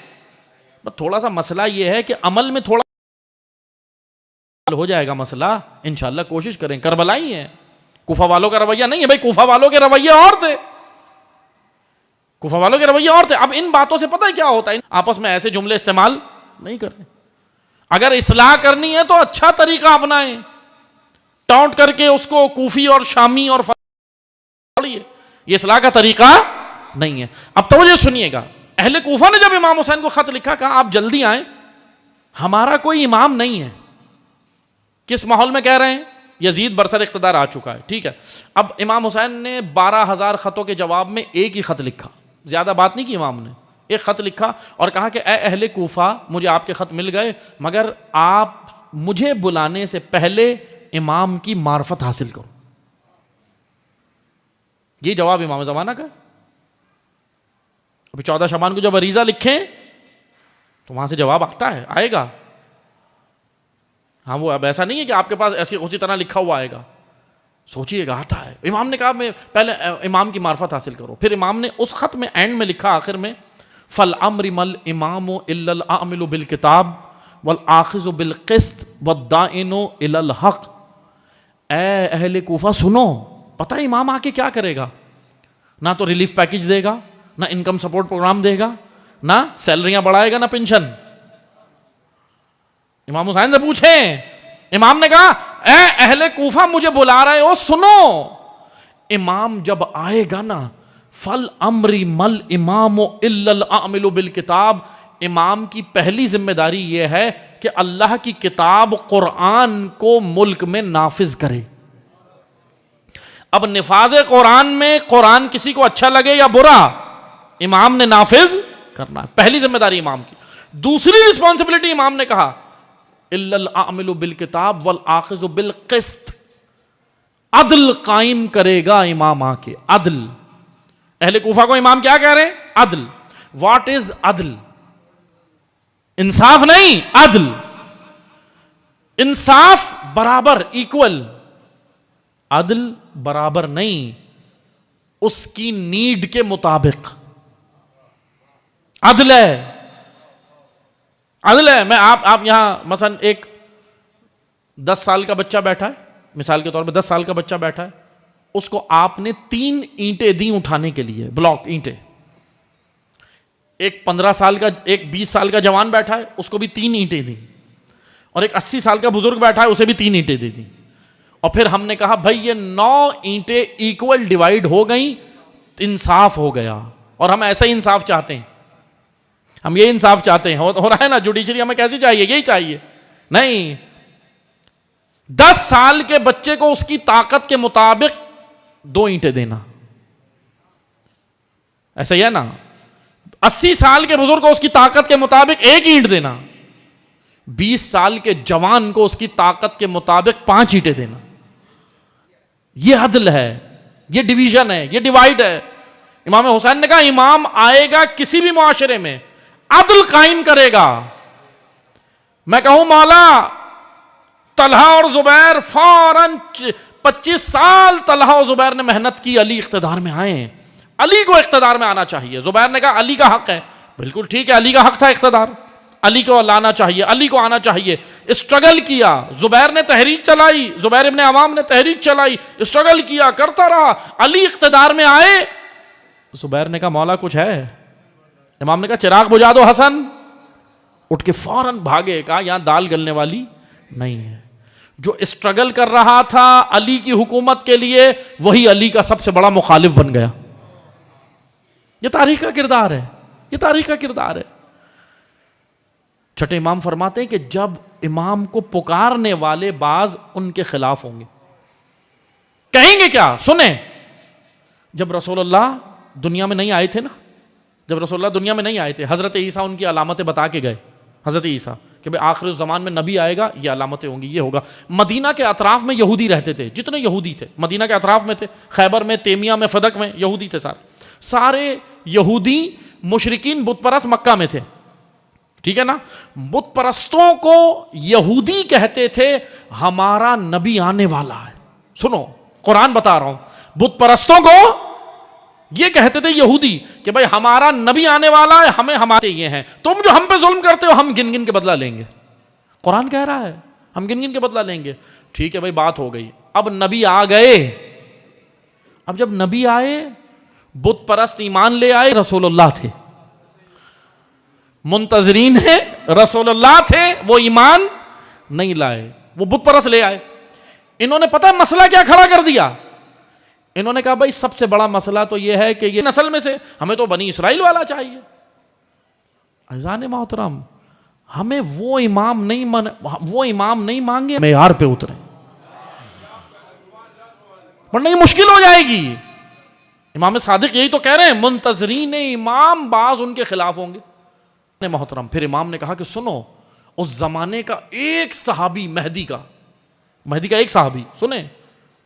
بس تھوڑا سا مسئلہ یہ ہے کہ عمل میں تھوڑا ہو جائے گا مسئلہ, انشاءاللہ کوشش کریں. کربلائی ہیں, کوفہ والوں کا رویہ نہیں ہے بھائی, کوفہ والوں کے رویے اور تھے, کوفہ والوں کے رویے اور تھے. اب ان باتوں سے پتہ ہے کیا ہوتا ہے, آپس میں ایسے جملے استعمال نہیں کریں. اگر اصلاح کرنی ہے تو اچھا طریقہ اپنائیں, ٹاؤنٹ کر کے اس کو کوفی اور شامی اور یہ اصلاح کا طریقہ نہیں ہے. اب توجہ سنیے گا, اہل کوفہ نے جب امام حسین کو خط لکھا, کہا آپ جلدی آئیں, ہمارا کوئی امام نہیں ہے. کس ماحول میں کہہ رہے ہیں؟ یزید برسر اقتدار آ چکا ہے, ٹھیک ہے. اب امام حسین نے 12,000 خطوں کے جواب میں ایک ہی خط لکھا, زیادہ بات نہیں کی امام نے, ایک خط لکھا اور کہا کہ اے اہل کوفہ, مجھے آپ کے خط مل گئے, مگر آپ مجھے بلانے سے پہلے امام کی معرفت حاصل کرو. یہ جواب امام زمانہ کا. ابھی 14 شعبان کو جب عریضہ لکھیں تو وہاں سے جواب آتا ہے, آئے گا. ہاں وہ اب ایسا نہیں ہے کہ آپ کے پاس ایسی اسی طرح لکھا ہوا آئے گا, سوچئے گا آتا ہے. امام نے کہا میں پہلے امام کی معرفت حاصل کرو. پھر امام نے اس خط میں اینڈ میں لکھا آخر میں, فَالْأَمْرِ مَا الْإِمَامُ إِلَّا الْأَعْمِلُ بِالْكِتَابِ وَالْآخِذُ بِالْقِسْطِ وَالدَّائِنُ إِلَى الْحَقِّ. اے اہل کوفہ سنو, پتہ ہے امام آ کے کیا کرے گا؟ نہ تو ریلیف پیکج دے گا, نہ انکم سپورٹ پروگرام دے گا, نہ سیلریاں بڑھائے گا, نہ پینشن. امام حسین سے پوچھیں, امام نے کہا اے اہل کوفہ مجھے بلا رہے ہو, سنو, امام جب آئے گا نا, فَالْأَمْرِ مَا الْإِمَامُ إِلَّا الْأَعْمِلُ بِالْكِتَابِ, امام کی پہلی ذمہ داری یہ ہے کہ اللہ کی کتاب قرآن کو ملک میں نافذ کرے. اب نفاذ قرآن میں قرآن کسی کو اچھا لگے یا برا, امام نے نافذ کرنا ہے, پہلی ذمہ داری امام کی. دوسری رسپانسبلٹی امام نے کہا الا العامل بالکتاب والآخذ بالقسط, عدل قائم کرے گا امام آ کے, عدل. اہل کوفہ کو امام کیا کہہ رہے ہیں؟ عدل. واٹ از عدل؟ انصاف نہیں, عدل. انصاف برابر, ایکول. عدل برابر نہیں, اس کی نیڈ کے مطابق عدل ہے. عدل ہے. میں آپ یہاں مثلا ایک 10 سال کا بچہ بیٹھا ہے, مثال کے طور پہ 10 سال کا بچہ بیٹھا ہے, اس کو آپ نے 3 اینٹیں دیں اٹھانے کے لیے, بلاک اینٹیں. ایک 15 سال کا, ایک 20 سال کا جوان بیٹھا ہے, اس کو بھی 3 اینٹیں دیں, اور ایک 80 سال کا بزرگ بیٹھا ہے, اسے بھی 3 اینٹیں دے دیں. اور پھر ہم نے کہا بھائی یہ 9 اینٹیں ایکول ڈیوائیڈ ہو گئیں, انصاف ہو گیا. اور ہم ایسا ہی انصاف چاہتے ہیں. ہم یہ انصاف چاہتے ہیں، ہو رہا ہے نا، جوڈیشری ہمیں کیسی چاہیے؟ یہی چاہیے. نہیں، 10 سال کے بچے کو اس کی طاقت کے مطابق 2 اینٹیں دینا، ایسا ہی ہے نا. 80 سال کے بزرگ کو اس کی طاقت کے مطابق 1 اینٹ دینا، 20 سال کے جوان کو اس کی طاقت کے مطابق 5 اینٹیں دینا. یہ عدل ہے، یہ ڈویژن ہے، یہ ڈیوائیڈ ہے. امام حسین نے کہا امام آئے گا کسی بھی معاشرے میں عدل قائم کرے گا. میں کہوں مولا طلحہ اور زبیر، فوراً 25 سال طلحہ اور زبیر نے محنت کی، علی اقتدار میں آئے. علی کو اقتدار میں آنا چاہیے. زبیر نے کہا علی کا حق ہے. بالکل ٹھیک ہے، علی کا حق تھا اقتدار، علی کو لانا چاہیے، علی کو آنا چاہیے. اسٹرگل کیا، زبیر نے تحریک چلائی، زبیر ابن عوام نے تحریک چلائی، اسٹرگل کیا، کرتا رہا، علی اقتدار میں آئے. زبیر نے کہا مولا کچھ ہے؟ امام نے کہا چراغ بجھا دو حسن. اٹھ کے فوراً بھاگے، کہا یہاں دال گلنے والی نہیں ہے. جو اسٹرگل کر رہا تھا علی کی حکومت کے لیے، وہی علی کا سب سے بڑا مخالف بن گیا. یہ تاریخ کا کردار ہے، یہ تاریخ کا کردار ہے. چھٹے امام فرماتے ہیں کہ جب امام کو پکارنے والے بعض ان کے خلاف ہوں گے، کہیں گے کیا؟ سنیں، جب رسول اللہ دنیا میں نہیں آئے تھے نا، جب رسول اللہ دنیا میں نہیں آئے تھے، حضرت عیسیٰ ان کی علامتیں بتا کے گئے. حضرت عیسیٰ کہ بھئی آخر الزمان میں نبی آئے گا، یہ علامتیں ہوں گی، یہ ہوگا. مدینہ کے اطراف میں یہودی رہتے تھے، جتنے یہودی تھے مدینہ کے اطراف میں تھے، خیبر میں، تیمیہ میں، فدق میں یہودی تھے. سارے یہودی مشرکین بت پرست مکہ میں تھے. ٹھیک ہے نا. بت پرستوں کو یہودی کہتے تھے ہمارا نبی آنے والا ہے. سنو قرآن بتا رہا ہوں، بت پرستوں کو یہ کہتے تھے یہودی کہ بھائی ہمارا نبی آنے والا ہے، ہمیں ہمارے یہ ہیں، تم جو ہم پہ ظلم کرتے ہو ہم گن گن کے بدلہ لیں گے. قرآن کہہ رہا ہے ہم گن گن کے بدلہ لیں گے. ٹھیک ہے بھائی، بات ہو گئی. اب نبی آ گئے. اب جب نبی آئے، بت پرست ایمان لے آئے، رسول اللہ تھے، منتظرین ہیں، رسول اللہ تھے، وہ ایمان نہیں لائے، وہ بت پرست لے آئے. انہوں نے پتہ مسئلہ کیا کھڑا کر دیا؟ انہوں نے کہا بھائی سب سے بڑا مسئلہ تو یہ ہے کہ یہ نسل میں سے ہمیں تو بنی اسرائیل والا چاہیے. عزیزان محترم، ہمیں وہ امام نہیں مانگے، معیار پہ اترے، ورنہ یہ مشکل ہو جائے گی. امام صادق یہی تو کہہ رہے ہیں، منتظرین امام بعض ان کے خلاف ہوں گے. محترم پھر امام نے کہا کہ سنو، اس زمانے کا ایک صحابی، مہدی کا ایک صحابی، سنیں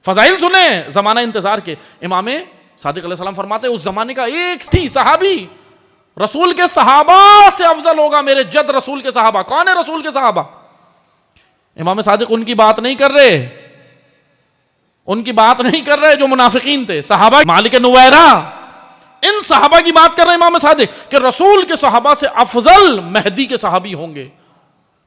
فضائل سنیں زمانہ انتظار کے. امام صادق علیہ السلام فرماتے ہیں اس زمانے کا ایک تھی صحابی، رسول کے صحابہ سے افضل ہوگا میرے جد رسول کے صحابہ. کون ہے رسول کے صحابہ؟ امام صادق ان کی بات نہیں کر رہے، ان کی بات نہیں کر رہے جو منافقین تھے، صحابہ مالک نویرہ، ان صحابہ کی بات کر رہے ہیں امام صادق کہ رسول کے صحابہ سے افضل مہدی کے صحابی ہوں گے.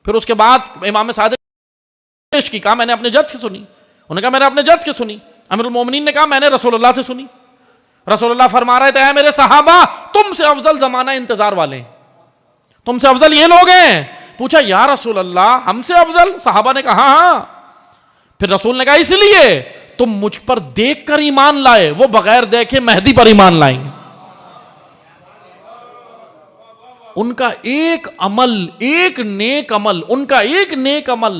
پھر اس کے بعد امام صادق کی کہا میں نے اپنے جد سے سنی، انہوں نے کہا میں نے اپنے جد سے سنی. امیر المومنین نے کہا میں نے رسول اللہ سے سنی. رسول اللہ فرما رہے تھے اے میرے صحابہ، تم سے افضل زمانہ انتظار والے ہیں، تم سے افضل یہ لوگ ہیں. پوچھا یا رسول اللہ ہم سے افضل؟ صحابہ نے کہا ہاں. پھر رسول نے کہا اس لیے تم مجھ پر دیکھ کر ایمان لائے، وہ بغیر دیکھے مہدی پر ایمان لائیں گے. ان کا ایک عمل، ایک نیک عمل، ان کا ایک نیک عمل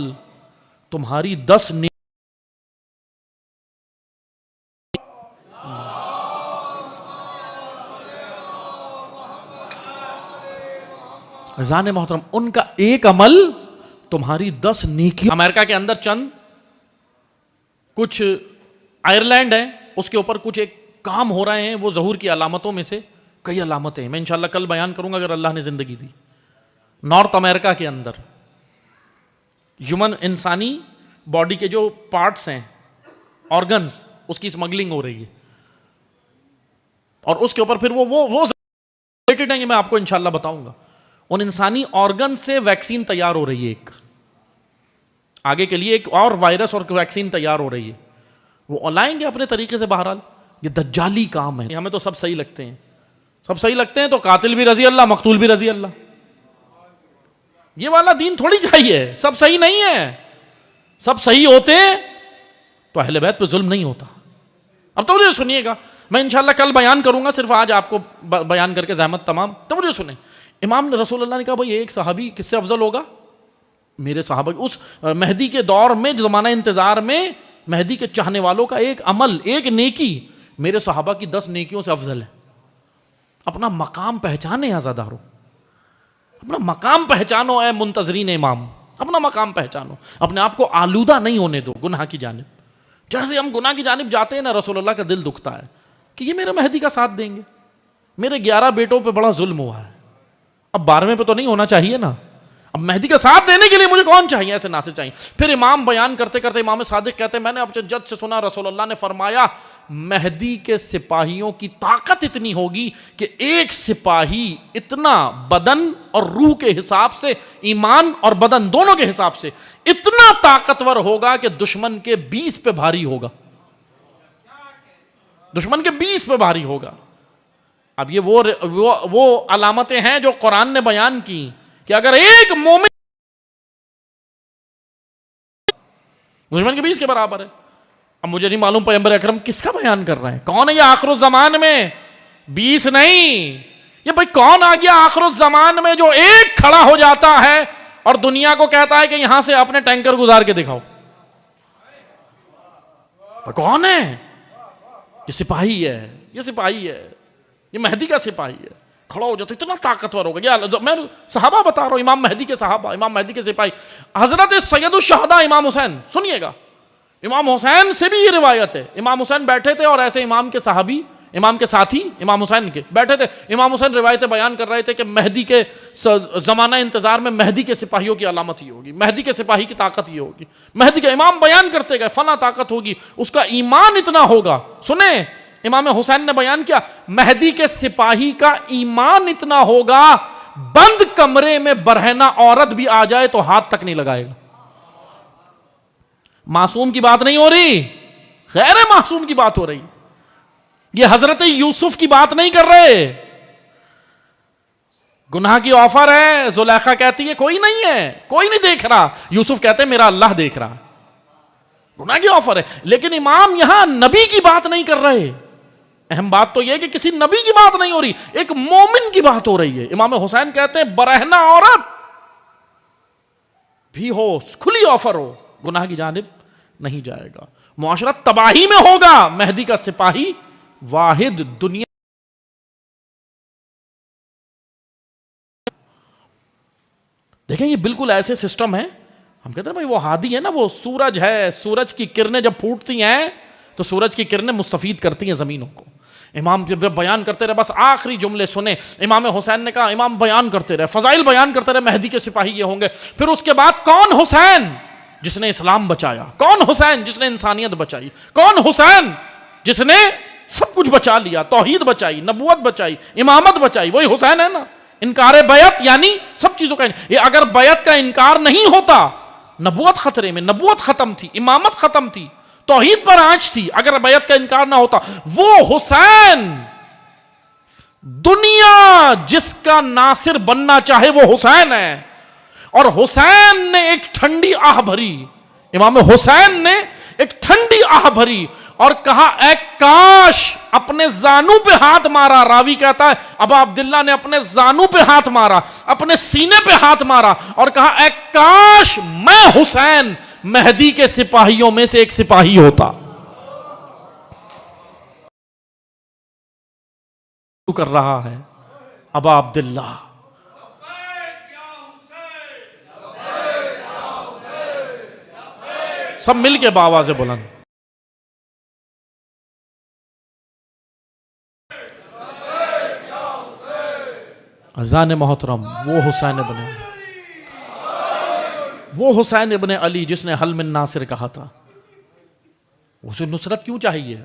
تمہاری 10 نیک. عزیزان محترم، ان کا ایک عمل تمہاری 10 نیکی. امریکہ کے اندر چند کچھ آئرلینڈ ہے، اس کے اوپر کچھ ایک کام ہو رہے ہیں، وہ ظہور کی علامتوں میں سے کئی علامتیں ہیں. میں انشاءاللہ کل بیان کروں گا اگر اللہ نے زندگی دی. نارتھ امریکہ کے اندر انسانی باڈی کے جو پارٹس ہیں، آرگنز، اس کی اسمگلنگ ہو رہی ہے، اور اس کے اوپر پھر وہ ریلیٹڈ ہیں، یہ میں آپ کو انشاءاللہ بتاؤں گا. ان انسانی آرگن سے ویکسین تیار ہو رہی ہے، ایک آگے کے لیے ایک اور وائرس اور ویکسین تیار ہو رہی ہے. وہ لائیں گے اپنے طریقے سے. بہرحال یہ دجالی کام ہے. ہمیں تو سب صحیح لگتے ہیں، سب صحیح لگتے ہیں تو قاتل بھی رضی اللہ، مقتول بھی رضی اللہ. یہ والا دین تھوڑی چاہیے. سب صحیح نہیں ہے. سب صحیح ہوتے تو اہل بیت پہ ظلم نہیں ہوتا. اب توجہ سنیے گا، میں انشاءاللہ کل بیان کروں گا، صرف آج آپ کو بیان کر کے زحمت تمام. توجہ سنیں، امام نے رسول اللہ نے کہا بھائی ایک صحابی کس سے افضل ہوگا؟ میرے صحابہ اس مہدی کے دور میں زمانہ انتظار میں مہدی کے چاہنے والوں کا ایک عمل، ایک نیکی میرے صحابہ کی 10 نیکیوں سے افضل ہے۔ اپنا مقام پہچانے عزادارو، اپنا مقام پہچانو اے منتظرین امام، اپنا مقام پہچانو، اپنے آپ کو آلودہ نہیں ہونے دو گناہ کی جانب۔ جیسے ہم گناہ کی جانب جاتے ہیں نا، رسول اللہ کا دل دکھتا ہے کہ یہ میرے مہدی کا ساتھ دیں گے، میرے 11 بیٹوں پہ بڑا ظلم ہوا ہے، اب 12ویں پہ تو نہیں ہونا چاہیے نا، اب مہدی کا ساتھ دینے کے لیے مجھے کون چاہیے؟ ایسے ناصر چاہیے۔ پھر امام بیان کرتے کرتے امام صادق کہتے ہیں میں نے اپنے جد سے سنا رسول اللہ نے فرمایا مہدی کے سپاہیوں کی طاقت اتنی ہوگی کہ ایک سپاہی اتنا بدن اور روح کے حساب سے، ایمان اور بدن دونوں کے حساب سے اتنا طاقتور ہوگا کہ دشمن کے 20 پہ بھاری ہوگا، دشمن کے 20 پہ بھاری ہوگا۔ اب یہ وہ علامتیں ہیں جو قرآن نے بیان کی کہ اگر ایک مومن دشمن کے 20 کے برابر ہے۔ اب مجھے نہیں معلوم پیغمبر اکرم کس کا بیان کر رہے ہیں، کون ہے یہ آخر الزمان میں؟ 20 نہیں، یہ بھائی کون آ گیا آخر الزمان میں جو ایک کھڑا ہو جاتا ہے اور دنیا کو کہتا ہے کہ یہاں سے اپنے ٹینکر گزار کے دکھاؤ؟ کون ہے؟ یہ سپاہی ہے، یہ سپاہی ہے، یہ مہدی کا سپاہی ہے، کھڑا ہو جاتا اتنا طاقتور ہوگا۔ یہ میں صحابہ بتا رہا ہوں، امام مہدی کے صحابہ، امام مہدی کے سپاہی، حضرت سید الشہداء امام حسین، سنیے گا، امام حسین سے بھی یہ روایت ہے، امام حسین بیٹھے تھے اور ایسے امام کے صحابی، امام کے ساتھی امام حسین کے بیٹھے تھے، امام حسین روایتیں بیان کر رہے تھے کہ مہدی کے زمانہ انتظار میں مہدی کے سپاہیوں کی علامت یہ ہوگی، مہدی کے سپاہی کی طاقت یہ ہوگی، مہدی کے امام بیان کرتے گئے فلاں طاقت ہوگی، اس کا ایمان اتنا ہوگا۔ سنیں امام حسین نے بیان کیا مہدی کے سپاہی کا ایمان اتنا ہوگا بند کمرے میں برہنہ عورت بھی آ جائے تو ہاتھ تک نہیں لگائے گا۔ معصوم کی بات نہیں ہو رہی، غیر معصوم کی بات ہو رہی، یہ حضرت یوسف کی بات نہیں کر رہے۔ گناہ کی آفر ہے، زلیخا کہتی ہے کوئی نہیں ہے، کوئی نہیں دیکھ رہا، یوسف کہتے ہیں میرا اللہ دیکھ رہا، گناہ کی آفر ہے، لیکن امام یہاں نبی کی بات نہیں کر رہے۔ اہم بات تو یہ کہ کسی نبی کی بات نہیں ہو رہی، ایک مومن کی بات ہو رہی ہے۔ امام حسین کہتے ہیں برہنہ عورت بھی ہو، کھلی آفر ہو، گناہ کی جانب نہیں جائے گا، معاشرہ تباہی میں ہوگا۔ مہدی کا سپاہی واحد دنیا دیکھیں یہ بالکل ایسے سسٹم ہے، ہم کہتے ہیں بھائی وہ ہادی ہے نا، وہ سورج ہے، سورج کی کرنیں جب پھوٹتی ہیں تو سورج کی کرنیں مستفید کرتی ہیں زمینوں کو۔ امام بیان کرتے رہے، بس آخری جملے سنیں، امام حسین نے کہا، امام بیان کرتے رہے، فضائل بیان کرتے رہے، مہدی کے سپاہی یہ ہوں گے، پھر اس کے بعد کون حسین جس نے اسلام بچایا، کون حسین جس نے انسانیت بچائی، کون حسین جس نے سب کچھ بچا لیا، توحید بچائی، نبوت بچائی، امامت بچائی، وہی حسین ہے نا۔ انکار بیعت یعنی سب چیزوں کا، یہ اگر بیعت کا انکار نہیں ہوتا، نبوت خطرے میں، نبوت ختم تھی، امامت ختم تھی، توحید پر آنچ تھی، اگر بیعت کا انکار نہ ہوتا، وہ حسین دنیا جس کا ناصر بننا چاہے وہ حسین ہے۔ اور حسین نے ایک ٹھنڈی آہ بھری، امام حسین نے ایک ٹھنڈی آہ بھری اور کہا اے کاش اپنے زانوں پہ ہاتھ مارا۔ راوی کہتا ہے ابا عبداللہ نے اپنے زانوں پہ ہاتھ مارا، اپنے سینے پہ ہاتھ مارا اور کہا اے کاش میں حسین مہدی کے سپاہیوں میں سے ایک سپاہی ہوتا۔ کر رہا ہے ابا عبداللہ، سب مل کے بآواز بلند، اذان محترم، وہ حسین ابن علی، وہ حسین ابن علی جس نے حل من ناصر کہا تھا، اسے نصرت کیوں چاہیے؟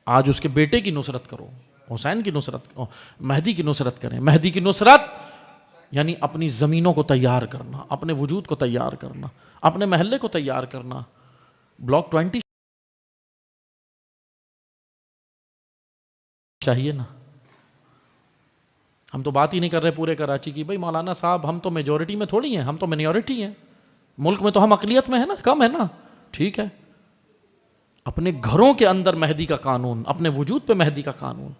آج اس کے بیٹے کی نصرت کرو، حسین کی نصرت کرو، مہدی کی نصرت کریں۔ مہدی کی نصرت یعنی اپنی زمینوں کو تیار کرنا، اپنے وجود کو تیار کرنا، اپنے محلے کو تیار کرنا۔ بلاک 20 چاہیے نا، ہم تو بات ہی نہیں کر رہے پورے کراچی کی۔ بھائی مولانا صاحب ہم تو میجورٹی میں تھوڑی ہیں، ہم تو منیورٹی ہیں، ملک میں تو ہم اقلیت میں ہیں نا، کم ہے نا، ٹھیک ہے۔ اپنے گھروں کے اندر مہدی کا قانون، اپنے وجود پہ مہدی کا قانون،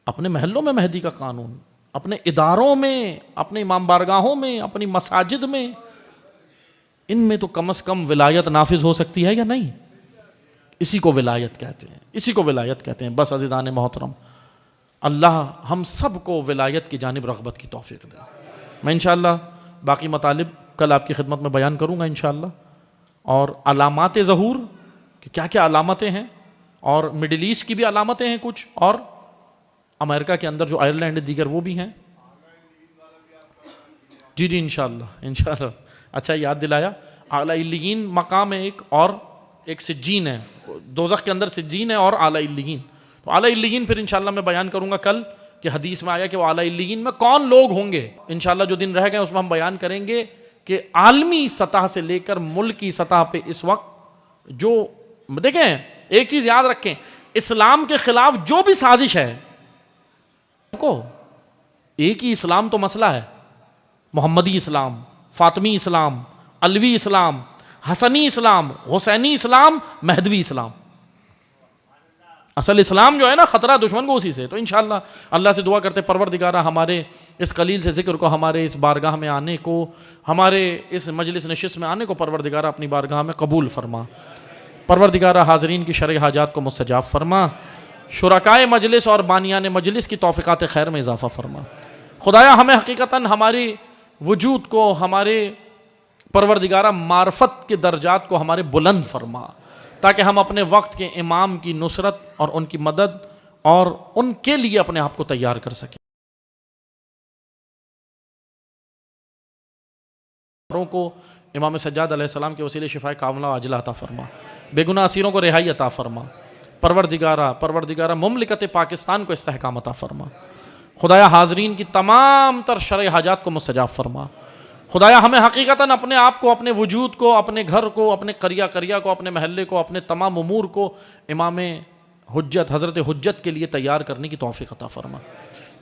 اپنے محلوں میں مہدی کا قانون، اپنے اداروں میں، اپنے امام بارگاہوں میں، اپنی مساجد میں، ان میں تو کم از کم ولایت نافذ ہو سکتی ہے یا نہیں؟ اسی کو ولایت کہتے ہیں، اسی کو ولایت کہتے ہیں۔ بس عزیزان محترم، اللہ ہم سب کو ولایت کی جانب رغبت کی توفیق دے۔ میں انشاءاللہ باقی مطالب کل آپ کی خدمت میں بیان کروں گا انشاءاللہ، اور علامات ظہور کہ کیا کیا علامتیں ہیں، اور مڈل ایسٹ کی بھی علامتیں ہیں کچھ، اور امریکہ کے اندر جو آئرلینڈ دیگر وہ بھی ہیں۔ جی جی انشاءاللہ انشاءاللہ، اچھا یاد دلایا۔ اعلیٰ علیین مقام ہے ایک، اور ایک سجین ہے، دوزخ کے اندر سجین ہے اور اعلیٰ علیین۔ تو اعلیٰ علیین پھر انشاءاللہ میں بیان کروں گا کل، کہ حدیث میں آیا کہ وہ اعلیٰ علیین میں کون لوگ ہوں گے۔ انشاءاللہ جو دن رہ گئے اس میں ہم بیان کریں گے کہ عالمی سطح سے لے کر ملکی سطح پہ اس وقت جو دیکھیں، ایک چیز یاد رکھیں، اسلام کے خلاف جو بھی سازش ہے کو، ایک ہی اسلام تو مسئلہ ہے، محمدی اسلام، فاطمی اسلام، علوی اسلام، حسنی اسلام، حسینی اسلام، مہدوی اسلام۔ اصل اسلام جو ہے نا، خطرہ دشمن کو اسی سے۔ تو انشاءاللہ اللہ سے دعا کرتے پروردگارہ ہمارے اس قلیل سے ذکر کو، ہمارے اس بارگاہ میں آنے کو، ہمارے اس مجلس نشست میں آنے کو پروردگارہ اپنی بارگاہ میں قبول فرما۔ پروردگارہ حاضرین کی شرعی حاجات کو مستجاب فرما، شرکائے مجلس اور بانیان مجلس کی توفیقات خیر میں اضافہ فرما۔ خدایا ہمیں حقیقتاً ہماری وجود کو، ہمارے پروردگارہ معرفت کے درجات کو ہمارے بلند فرما، تاکہ ہم اپنے وقت کے امام کی نصرت اور ان کی مدد اور ان کے لیے اپنے آپ کو تیار کر سکیں۔ کو امام سجاد علیہ السلام کے وسیلے شفائے کاملہ عاجلہ عطا فرما، بے گناہ اسیروں کو رہائی عطا فرما۔ پروردگارہ مملکت پاکستان کو استحکام عطا فرما۔ خدایا حاضرین کی تمام تر شرعی حاجات کو مستجاب فرما۔ خدایا ہمیں حقیقتاً اپنے آپ کو، اپنے وجود کو، اپنے گھر کو، اپنے قریہ کو، اپنے محلے کو، اپنے تمام امور کو امام حجت حضرت حجت کے لیے تیار کرنے کی توفیق عطا فرما۔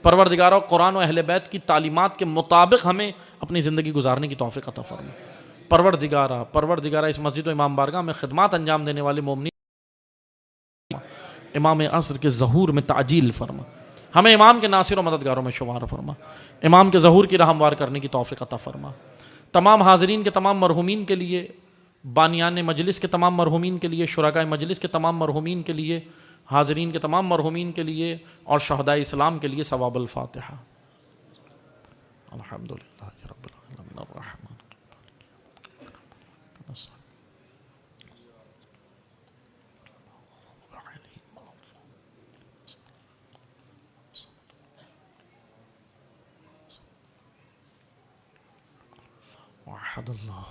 پروردگارہ قرآن و اہل بیت کی تعلیمات کے مطابق ہمیں اپنی زندگی گزارنے کی توفیق عطا فرما۔ پروردگارہ اس مسجد و امام بارگاہ میں خدمات انجام دینے والے مومنین امام عصر کے ظہور میں تعجیل فرما، ہمیں امام کے ناصر و مددگاروں میں شمار فرما، امام کے ظہور کی راہ ہموار کرنے کی توفیق عطا فرما۔ تمام حاضرین کے تمام مرحومین کے لیے، بانیان مجلس کے تمام مرحومین کے لیے، شرکاء مجلس کے تمام مرحومین کے لیے، حاضرین کے تمام مرحومین کے لیے اور شہداء اسلام کے لیے ثواب الفاتحہ۔ الحمدللہ رب العالمین الرحمن وحد اللہ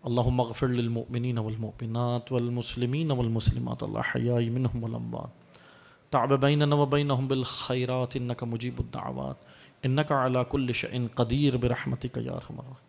اللہم اغفر للمؤمنین والمؤمنات والمسلمین والمسلمات الاحیاء منہم والاموات تعب بیننا وبینہم بالخیرات انک مجیب الدعوات انک علی کل شیء قدیر برحمتک یا ارحم الراحمین۔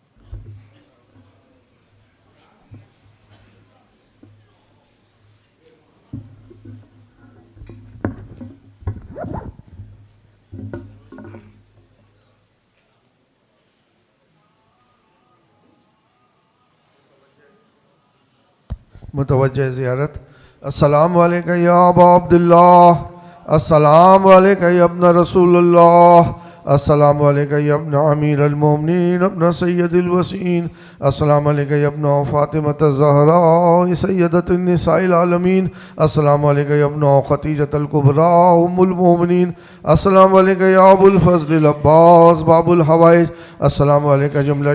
متوجہ زیارت۔ السلام علیکہ یا ابا عبداللہ، السلام علیکہ یا ابن رسول اللہ، السلام علیکہ یا ابن امیر المومنین ابن سید الوسین، السلام علیکہ یا ابن فاطمۃ الزہراء سیدۃ النساء العالمین، السلام علیکہ یا ابن خدیجۃ الکبریٰ ام المومنین، السلام علیکہ یا ابو الفضل العباس باب الحوائج، السلام علیکہ جملہ